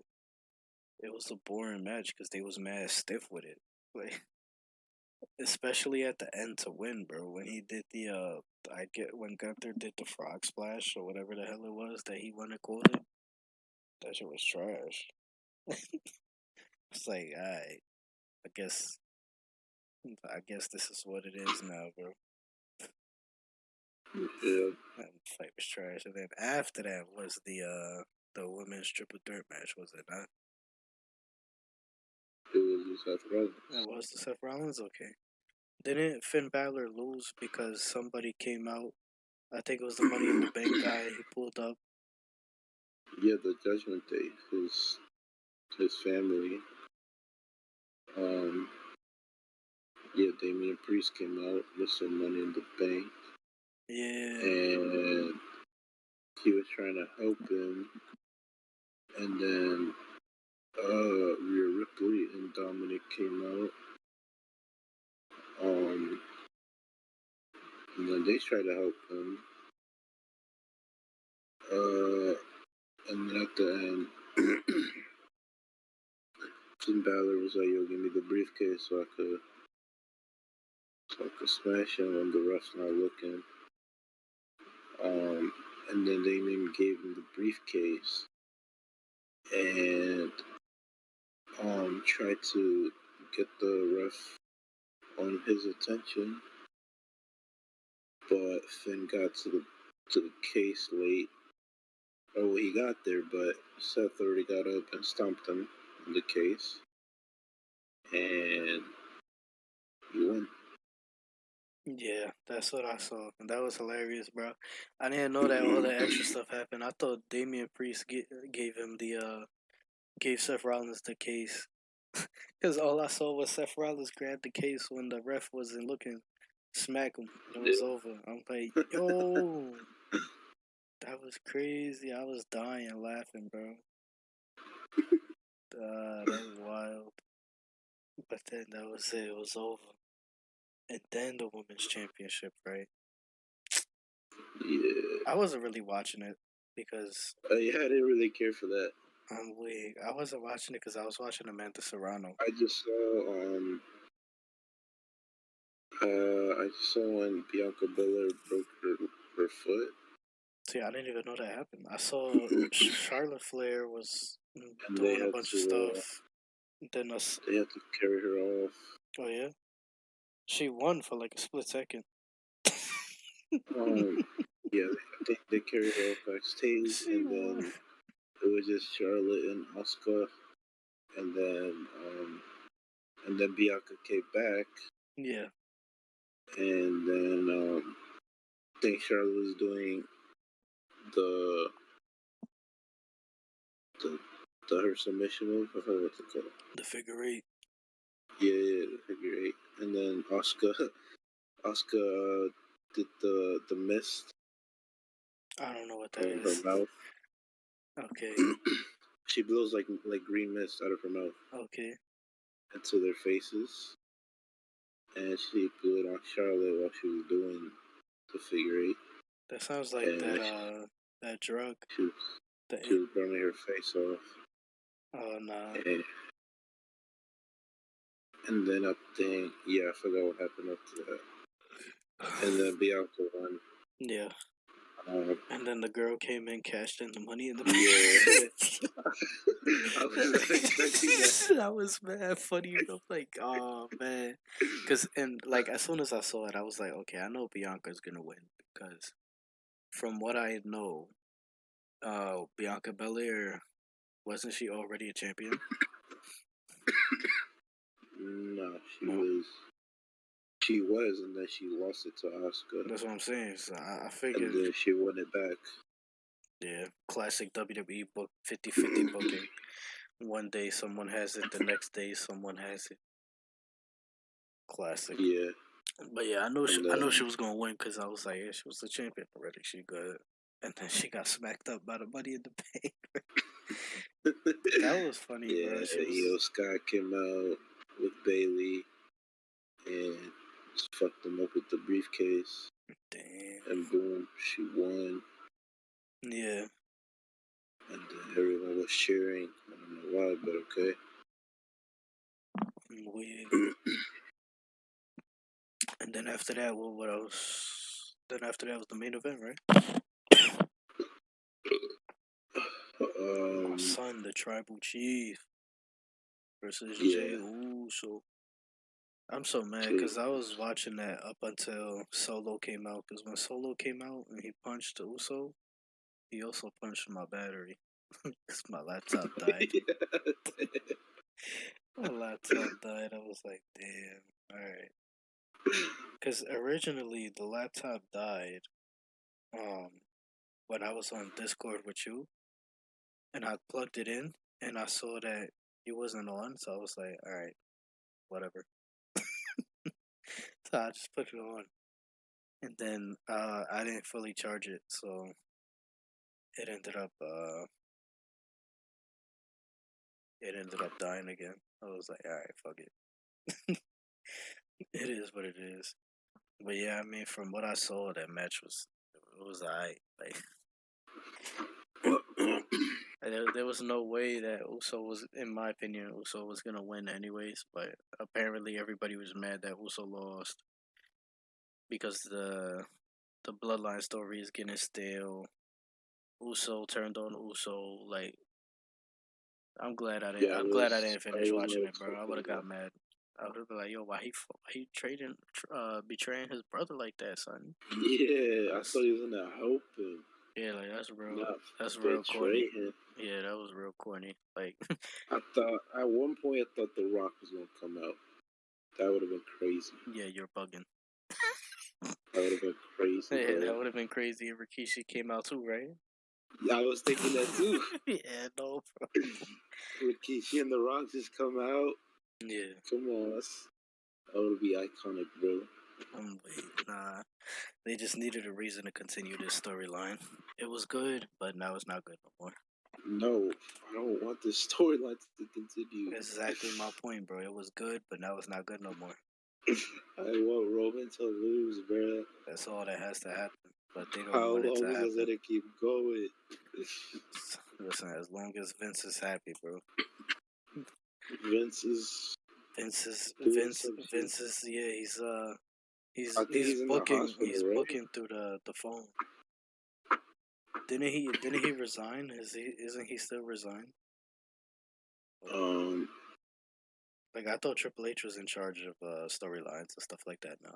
it was a boring match because they was mad stiff with it. Like, especially at the end to win, bro. When he did when Gunther did the frog splash or whatever the hell it was that he wanna call it, that shit was trash. It's like, alright, I guess this is what it is now, bro. Yeah. That fight was trash. And then after that was the women's triple threat match, was it not? It was the Seth Rollins. That was the Seth Rollins? Okay. Didn't Finn Balor lose because somebody came out? I think it was the Money in the Bank guy. He pulled up. Yeah, the Judgment Day. His family. Yeah, Damian Priest came out with some Money in the Bank. Yeah. And he was trying to help him. And then Rhea Ripley and Dominic came out. And then they tried to help him. And then at the end, Finn Balor was like, "Yo, give me the briefcase so I could smash him when the ref's not looking." And then Damien gave him the briefcase and tried to get the ref on his attention, but Finn got to the case late Oh, he got there, but Seth already got up and stomped him in the case, and he won. Yeah, that's what I saw, and that was hilarious, bro. I didn't know that all the extra stuff happened. I thought Damian Priest gave him gave Seth Rollins the case, because all I saw was Seth Rollins grab the case when the ref wasn't looking, smack him, and it was over. I'm like, yo, that was crazy. I was dying laughing, bro. That was wild. But then that was it. It was over. And then the women's championship, right? Yeah. I wasn't really watching it because Yeah, I didn't really care for that. I'm weak. I wasn't watching it because I was watching Amanda Serrano. I just saw when Bianca Belair broke her foot. See, I didn't even know that happened. I saw Charlotte Flair was And they doing a had bunch of to stuff. Then us. they had to carry her off. Oh yeah, she won for like a split second. Yeah, they carried her off backstage, She and won. then it was just Charlotte and Asuka, and then Bianca came back, Yeah. and then I think Charlotte was doing the the, her submission move. I forgot what's it called. The figure eight. Yeah, the figure eight, and then Asuka did the mist I don't know what that from her is. mouth. Okay. She blows like green mist out of her mouth Okay. into their faces, and she blew it on Charlotte while she was doing the figure eight. That sounds like And that drug. she was burning her face off. Oh nah. And then I think, I forgot what happened after that. And then Bianca won. Yeah. And then the girl came in, cashed in the money in the bank. Yeah. I wasn't expecting that. That was mad funny. I'm like, oh man, because like as soon as I saw it, I was like, okay, I know Bianca's gonna win because from what I know, Bianca Belair wasn't she already a champion? No, she was, and then she lost it to Asuka. That's what I'm saying. So I figured. And then she won it back. Yeah, classic WWE book 50-50 booking. One day someone has it, the next day someone has it. Classic. Yeah. But yeah, I know she was gonna win because I was like, yeah, she was the champion already. She good. And then she got smacked up by the Money in the Bank. That was funny, yeah, bro. She was... Io Sky came out with Bailey and just fucked them up with the briefcase. Damn. And boom, she won. Yeah. And everyone was cheering. I don't know why, but okay. Weird. And then after that, what else? Then after that was the main event, right? My son, the tribal chief, versus Jey Uso. I'm so mad because I was watching that up until Solo came out. Because when Solo came out and he punched Uso, he also punched my battery. Because my laptop died. My laptop died. I was like, damn. Alright. Because originally the laptop died when I was on Discord with you. And I plugged it in. And I saw that it wasn't on. So I was like, alright, whatever. So I just put it on. And then I didn't fully charge it. So it ended up dying again. I was like, all right, fuck it. It is what it is. But yeah, I mean, from what I saw, that match was alright. Like, there was no way that Uso was, in my opinion, Uso was gonna win anyways. But apparently, everybody was mad that Uso lost because the bloodline story is getting stale. Uso turned on Uso. Like, I'm glad I didn't. I'm glad I didn't finish watching it, bro. I would have got mad. I would have been like, "Yo, why he betraying his brother like that, son?" Yeah, I thought he was gonna help him. Yeah, like that's real. not That's real betray corny. him. Yeah, that was real corny. Like, I thought at one point I thought The Rock was gonna come out. That would have been crazy. yeah, you're bugging. That would have been crazy, Yeah, bro. that would have been crazy if Rikishi came out too, right? Yeah, I was thinking that too. Yeah, no, bro. Rikishi and The Rock just come out. Yeah, Come on, that would be iconic, bro. wait, nah. They just needed a reason to continue this storyline. It was good, but now it's not good no more. No, I don't want this storyline to continue. Exactly my point, bro. It was good, but now it's not good no more. I want Roman to lose, bro. That's all that has to happen. But they don't How want it to long is it happen. gonna keep going? Listen, as long as Vince is happy, bro. Vince is doing some shit. Vince is yeah, I think he's in the he's hospital, right? booking through the phone. Didn't he resign? Isn't he still resigned? Um, Like I thought Triple H was in charge of storylines and stuff like that now.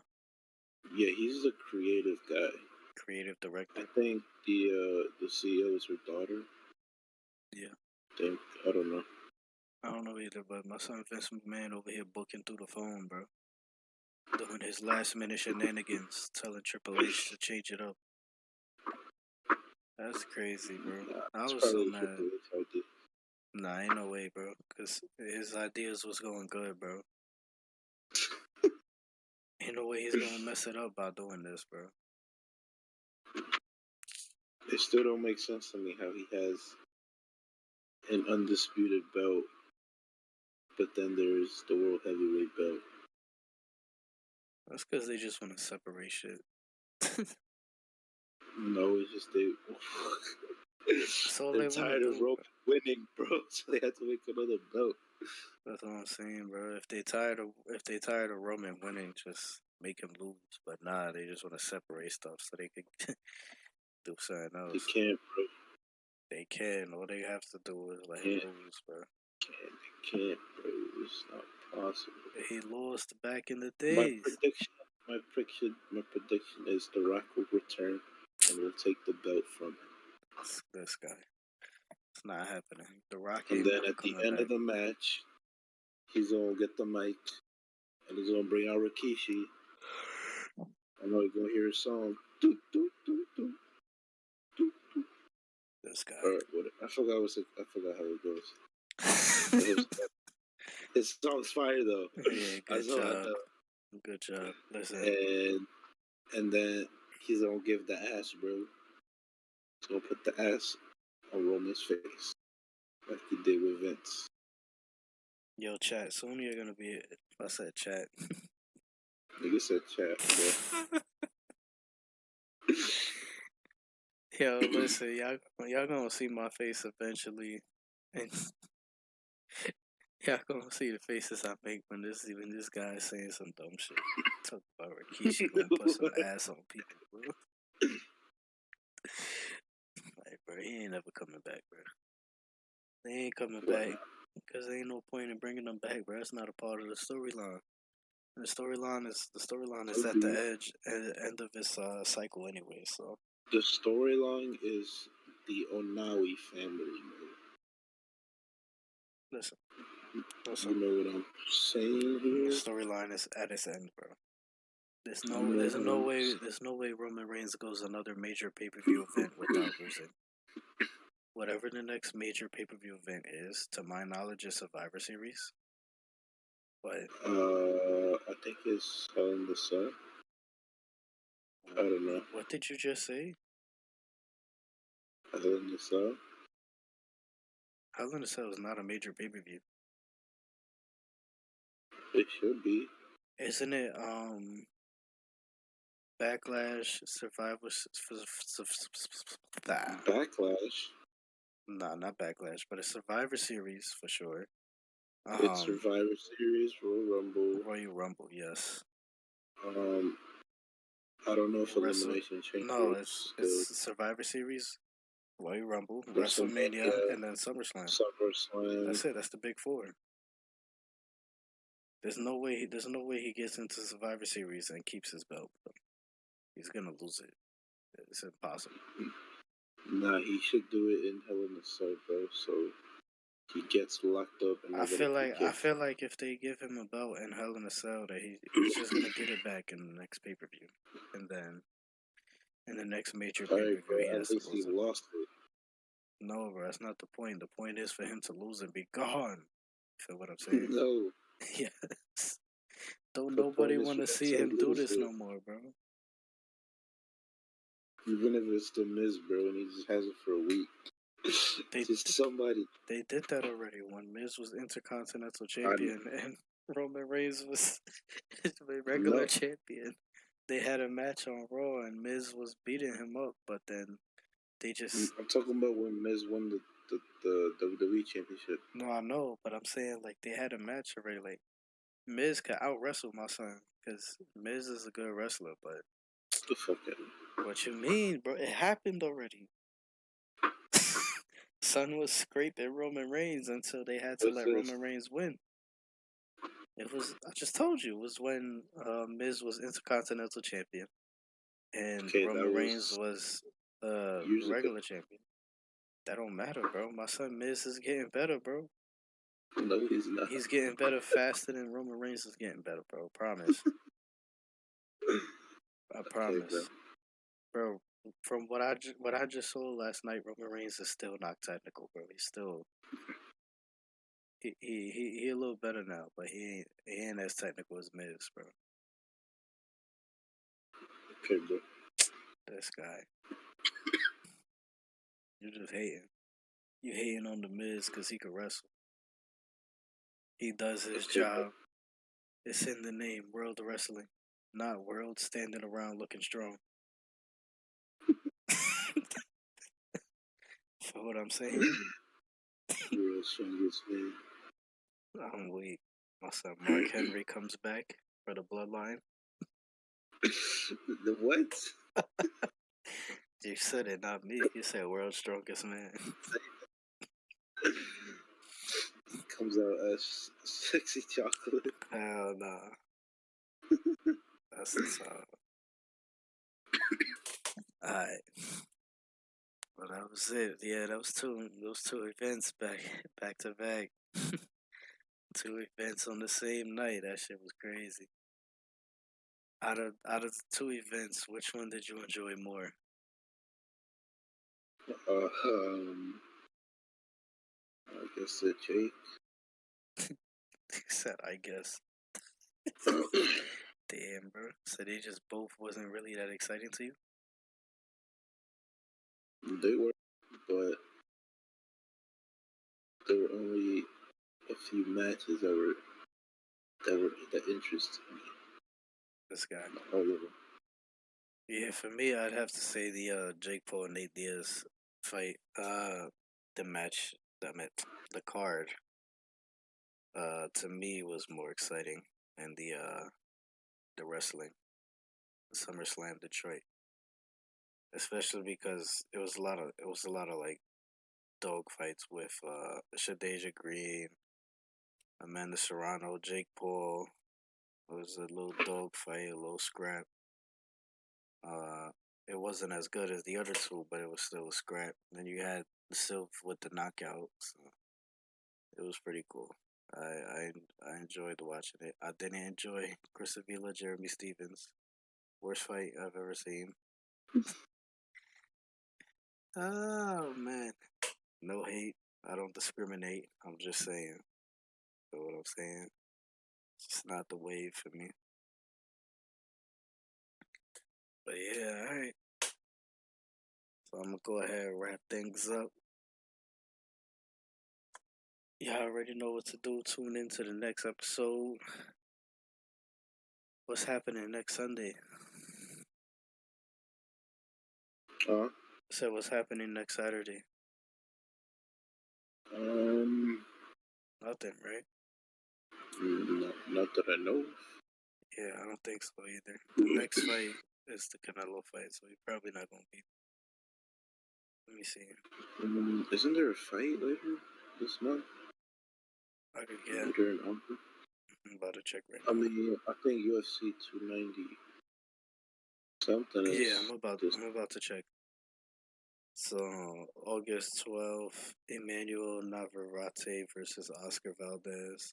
yeah, he's the creative guy. Creative director. I think the CEO is her daughter. Yeah. I don't know. I don't know either, but my son Vince McMahon over here booking through the phone, bro. Doing his last minute shenanigans, telling Triple H to change it up. That's crazy, bro. Nah, I it's was so probably mad. Triple H idea. Nah, ain't no way, bro. Cause his ideas was going good, bro. Ain't no way he's gonna mess it up by doing this, bro. It still don't make sense to me how he has an undisputed belt, but then there's the world heavyweight belt. That's because they just want to separate shit. No, it's just That's all they're they want to tired of do, Roman bro. winning, bro. So they have to make another belt. That's what I'm saying, bro. If they tired of Roman winning, just make him lose. But nah, they just want to separate stuff so they can do something They else. can't, bro. They can. All they have to do is let him Can't. lose, bro. They can't, bro. It's not possible. He lost back in the My days. my prediction is The Rock will return and will take the belt from him. This guy. It's not happening. The Rock And ain't then never at the coming end back. of the match, he's gonna get the mic and he's gonna bring out Rikishi. I know he's gonna hear a song. Doo, doo, doo, doo, doo, doo. This guy. I forgot how it goes. His song's fire though. Yeah, good job. Good job. Listen. And then he's gonna give the ass, bro. He's gonna put the ass on Roman's face, like he did with Vince. Yo, chat. Soon you're gonna be. I said chat. Nigga said chat, bro. Yo, listen, y'all gonna see my face eventually, and y'all gonna see the faces I make when this guy is saying some dumb shit. Talk about Rikishi gonna put some ass on people, bro. Like, bro, he ain't never coming back, bro. They ain't coming back because there ain't no point in bringing them back, bro. That's not a part of the storyline. The storyline is at the end of its cycle anyway. So the storyline is the Onawi family, bro. listen. You know what I'm saying here? The storyline is at its end, bro. There's no way Roman Reigns goes another major pay-per-view event without losing. Whatever the next major pay-per-view event is, to my knowledge, is Survivor Series. But I think it's Hell in the Cell. I don't know. What did you just say? Hell in the Cell. Hell in a Cell is not a major pay-per-view. It should be. Isn't it? Backlash, Survivor. Backlash. Nah, not Backlash, but a Survivor Series for sure. It's Survivor Series, Royal Rumble, yes. I don't know if Elimination Chamber. No, it's Survivor Series, Royal Rumble, WrestleMania, and then SummerSlam. That's it. That's the big four. There's no way he gets into Survivor Series and keeps his belt. He's gonna lose it. It's impossible. Nah, he should do it in Hell in a Cell, bro. So he gets locked up and nobody can I get feel him. like if they give him a belt in Hell in a Cell, that he's just gonna get it back in the next pay per view, and then in the next major All pay right, per view, he bro. At has to least he lose it. lost it. No, bro, that's not the point. The point is for him to lose and be gone. Feel what I'm saying? No, Yes. Don't the nobody point is want for to him see to him do lose this it. no more, bro. Even if it's the Miz, bro, and he just has it for a week. They Just somebody. they did that already when Miz was Intercontinental I Champion and Roman Reigns was the regular no. champion. They had a match on Raw and Miz was beating him up, but then they just I'm talking about when Miz won the WWE Championship. no, I know, but I'm saying like they had a match already. Like Miz could out wrestle my son because Miz is a good wrestler, but The fuck out of here. what you mean, bro? It happened already. Son was scraping Roman Reigns until they had to What's let this? Roman Reigns win. It was I just told you it was when Miz was Intercontinental Champion and Okay, that Roman Reigns was was years ago. regular champion. That don't matter, bro. My son Miz is getting better, bro. No, he's not. He's getting better faster than Roman Reigns is getting better, bro. Promise. I Okay, bro. promise, bro. From what I just saw last night, Roman Reigns is still not technical, bro. He's still he a little better now, but he ain't as technical as Miz, bro. Okay, bro. This guy, you just hating. You hating on the Miz because he can wrestle. He does his Okay, bro. job. It's in the name, World Wrestling, not World standing around looking strong. For what I'm saying, Real strongest man. I'm weak. My son Mark Henry comes back for the bloodline. The what? You said it, not me. You said world's strongest man. Comes out as sexy chocolate. Hell nah. That's the song. Alright. Well, that was it. Yeah, that was those two events back to back. Two events on the same night. That shit was crazy. Out of the two events, which one did you enjoy more? I guess the Jake. He said, I guess. Damn, bro. So they just both wasn't really that exciting to you? They were, but there were only a few matches that interested me. This guy. All of them. Yeah, for me, I'd have to say the Jake Paul and Nate Diaz fight. The match, the card. To me was more exciting than the wrestling, Summerslam Detroit, especially because it was a lot of like dog fights with Shadeja Green, Amanda Serrano, Jake Paul. It was a little dog fight, a little scrap. Uh, it wasn't as good as the other two, but it was still a scrap. Then you had the Sylph with the knockout, so it was pretty cool. I enjoyed watching it. I didn't enjoy Chris Avila, Jeremy Stevens. Worst fight I've ever seen. Oh man, no hate. I don't discriminate. I'm just saying. You know what I'm saying? It's just not the wave for me. But yeah, all right. So I'm gonna go ahead and wrap things up. Y'all already know what to do. Tune in to the next episode. What's happening next Sunday? So what's happening next Saturday? Um, Nothing, right? not that I know. Yeah, I don't think so either. The next fight is the Canelo fight, so he's probably not gonna be. Let me see. Isn't there a fight later this month? I could get. Later in August? I'm about to check right I now. mean, I think UFC 290 something is. Yeah, I'm about to check. So August 12th, Emmanuel Navarrete versus Oscar Valdez.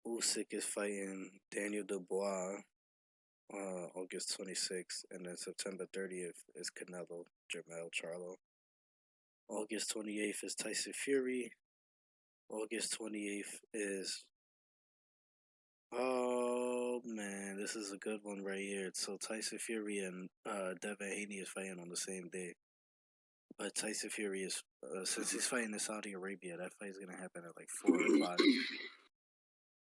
Usyk is fighting Daniel Dubois August 26th, and then September 30th is Canelo Jermell Charlo. August 28th is Tyson Fury. August 28th is oh man, this is a good one right here. So Tyson Fury and Devin Haney is fighting on the same day. But Tyson Fury is since he's fighting in Saudi Arabia, that fight is gonna happen at like 4 o'clock.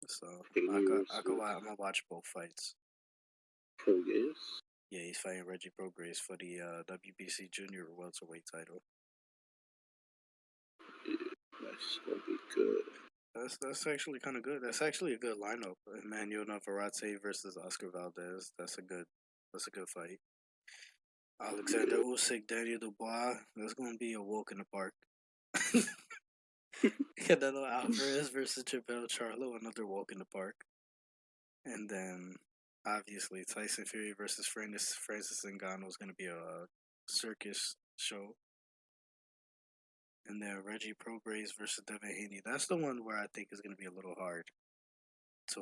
So I'm gonna watch both fights. Prograis? Yeah, he's fighting Reggie Prograis for the WBC Junior welterweight title. Yeah, that's gonna be good. That's actually kind of good. That's actually a good lineup. Emmanuel Navarrete versus Oscar Valdez. That's a good fight. Alexander Usyk, Daniel Dubois. That's gonna be a walk in the park. Canelo Alvarez versus Jermell Charlo. Another walk in the park. And then obviously Tyson Fury versus Francis Ngannou is gonna be a circus show. And then Reggie Prograis versus Devin Haney. That's the one where I think is gonna be a little hard to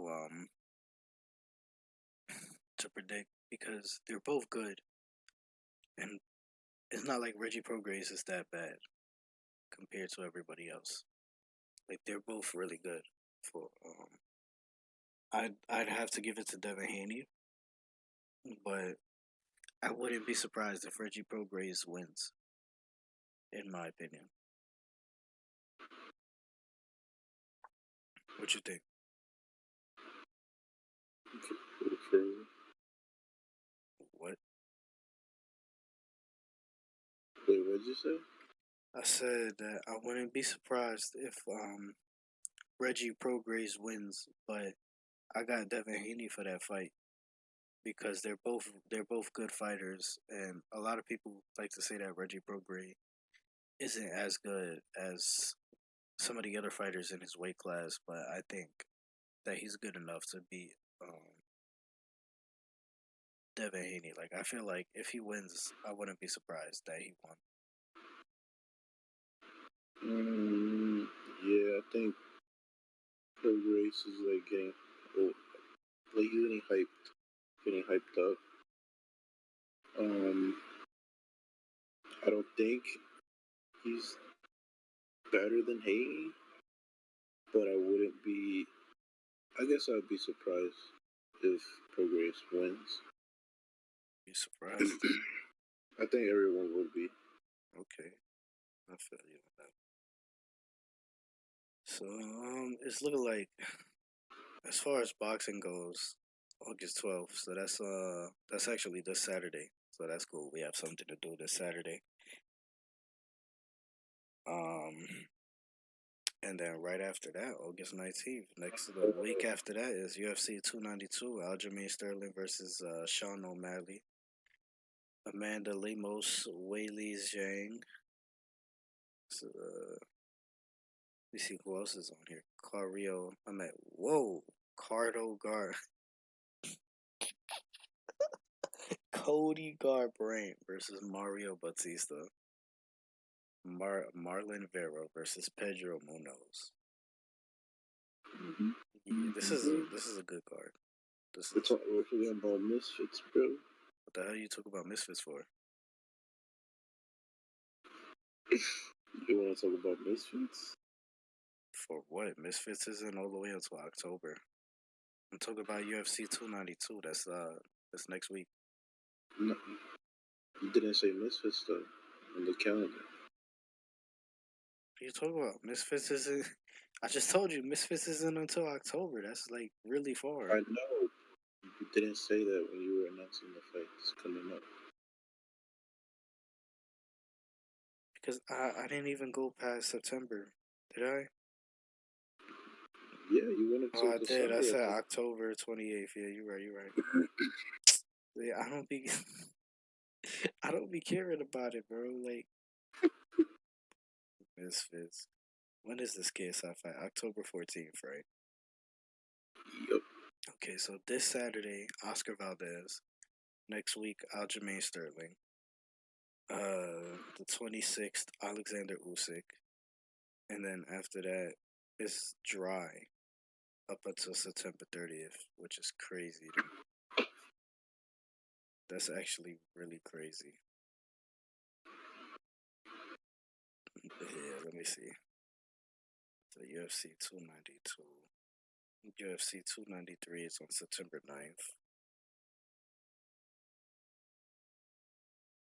to predict because they're both good, and it's not like Reggie Prograis is that bad compared to everybody else. Like they're both really good. For I'd have to give it to Devin Haney, but I wouldn't be surprised if Reggie Prograis wins. In my opinion, what you think? For What wait, what'd you say? I said that I wouldn't be surprised if Reggie Prograis wins, but I got Devin Haney for that fight because they're both good fighters, and a lot of people like to say that Reggie Prograis isn't as good as some of the other fighters in his weight class, but I think that he's good enough to beat Devin Haney. Like I feel like if he wins, I wouldn't be surprised that he won. Yeah, I think Prograis is like getting old, like getting hyped up. Um, I don't think he's better than Haney, but I wouldn't be. I guess I'd be surprised if Prograis wins. Be surprised. I think everyone would be. Okay, I feel you on that. So it's looking like as far as boxing goes, August 12th. So that's actually this Saturday. So that's cool. We have something to do this Saturday. Um, and then right after that, August 19th, the week after that is UFC 292, Aljamain Sterling versus Sean O'Malley, Amanda Lemos, Weili Zhang. So, let me see who else is on here. Carrio, Cardo Gar, Cody Garbrandt versus Mario Batista. Marlon Vera versus Pedro Munoz. Mm-hmm. Yeah, this is a good card. We're forgetting about Misfits, bro. What the hell you talk about Misfits for? You want to talk about Misfits? For what? Misfits isn't all the way until October. I'm talking about UFC 292. That's next week. No, you didn't say Misfits though on the calendar. What are you talking about? Misfits isn't. I just told you Misfits isn't until October. That's like really far. I know. You didn't say that when you were announcing the fights coming up. Because I didn't even go past September. Did I? Yeah, you went Oh, until I did. I December. said October 28th. Yeah, you're right. You're right. Yeah, I don't be. I don't be caring about it, bro. Like Misfits. When is this KSI fight? October 14th, right? Yep. Okay, so this Saturday, Oscar Valdez. Next week, Aljamain Sterling. The 26th, Alexander Usyk, and then after that, it's dry up until September 30th, which is crazy. That's actually really crazy. But yeah, let me see. So UFC 292. UFC 293 is on September 9th.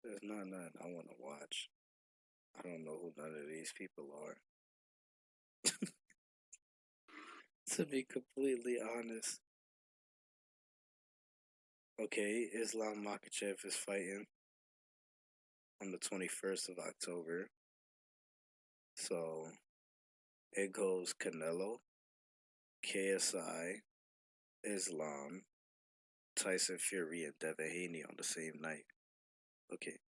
There's not nothing I want to watch. I don't know who none of these people are. To be completely honest. Okay, Islam Makhachev is fighting on the 21st of October. So it goes Canelo, KSI, Islam, Tyson Fury, and Devin Haney on the same night. Okay,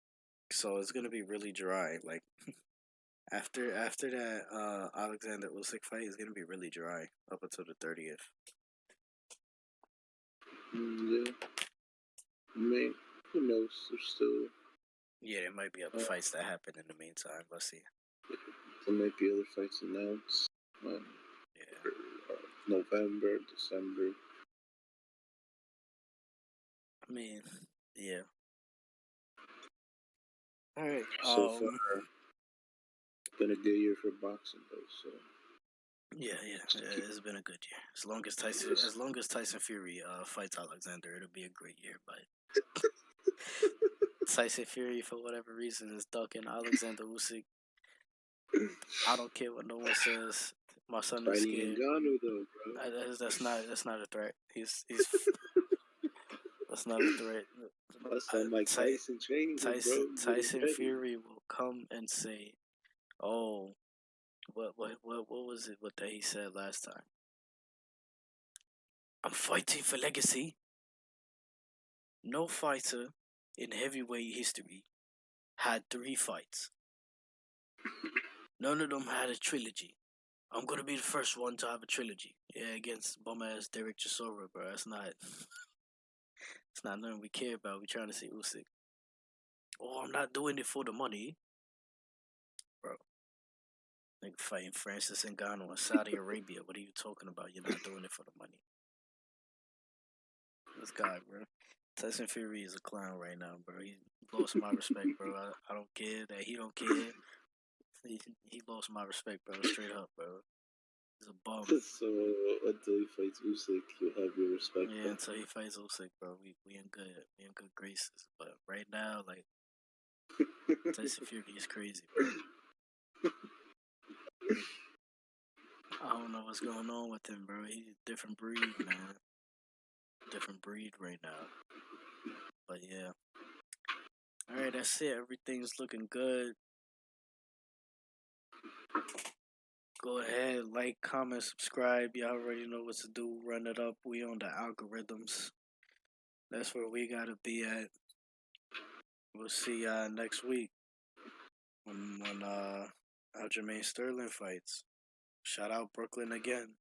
so it's gonna be really dry. Like after that Alexander Usyk fight, it's gonna be really dry up until the 30th. Yeah. I mean, who knows? There's still. Yeah, there might be other fights that happen in the meantime. Let's see. There might be other fights announced. Yeah. November, December. I mean, yeah. All right. So far, been a good year for boxing, though. So. Yeah, it's been a good year. As long as Tyson Fury fights Alexander, it'll be a great year. But Tyson Fury, for whatever reason, is ducking Alexander Usyk. I don't care what no one says. My son is scared. Ngannou, though, bro. That's not a threat. He's that's not a threat. That's Mike Tyson training, bro. Tyson Fury will come and say, "Oh, what was it? What that he said last time? I'm fighting for legacy. No fighter in heavyweight history had 3 fights. None of them had a trilogy. I'm gonna be the first one to have a trilogy. Yeah, against bum ass Derek Chisora, bro. It's not nothing we care about. We trying to see Usyk. Oh, I'm not doing it for the money, bro. Like fighting Francis Ngannou in Saudi Arabia. What are you talking about? You're not doing it for the money. This guy, bro. Tyson Fury is a clown right now, bro. He lost my respect, bro. I don't care that he don't care. He lost my respect, bro. Straight up, bro. He's a bum. So until he fights Usyk, you'll have your respect. Yeah, until he fights Usyk, bro. We in good graces. But right now, like Tyson Fury is crazy, bro. I don't know what's going on with him, bro. He's a different breed, man. Different breed right now. But yeah. Alright, that's it. Everything's looking good. Go ahead, like, comment, subscribe. Y'all already know what to do. Run it up. We on the algorithms. That's where we gotta be at. We'll see y'all next week when Aljamain Sterling fights. Shout out Brooklyn again.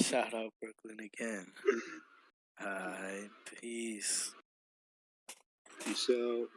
Shout out Brooklyn again. Alright, peace. Peace out.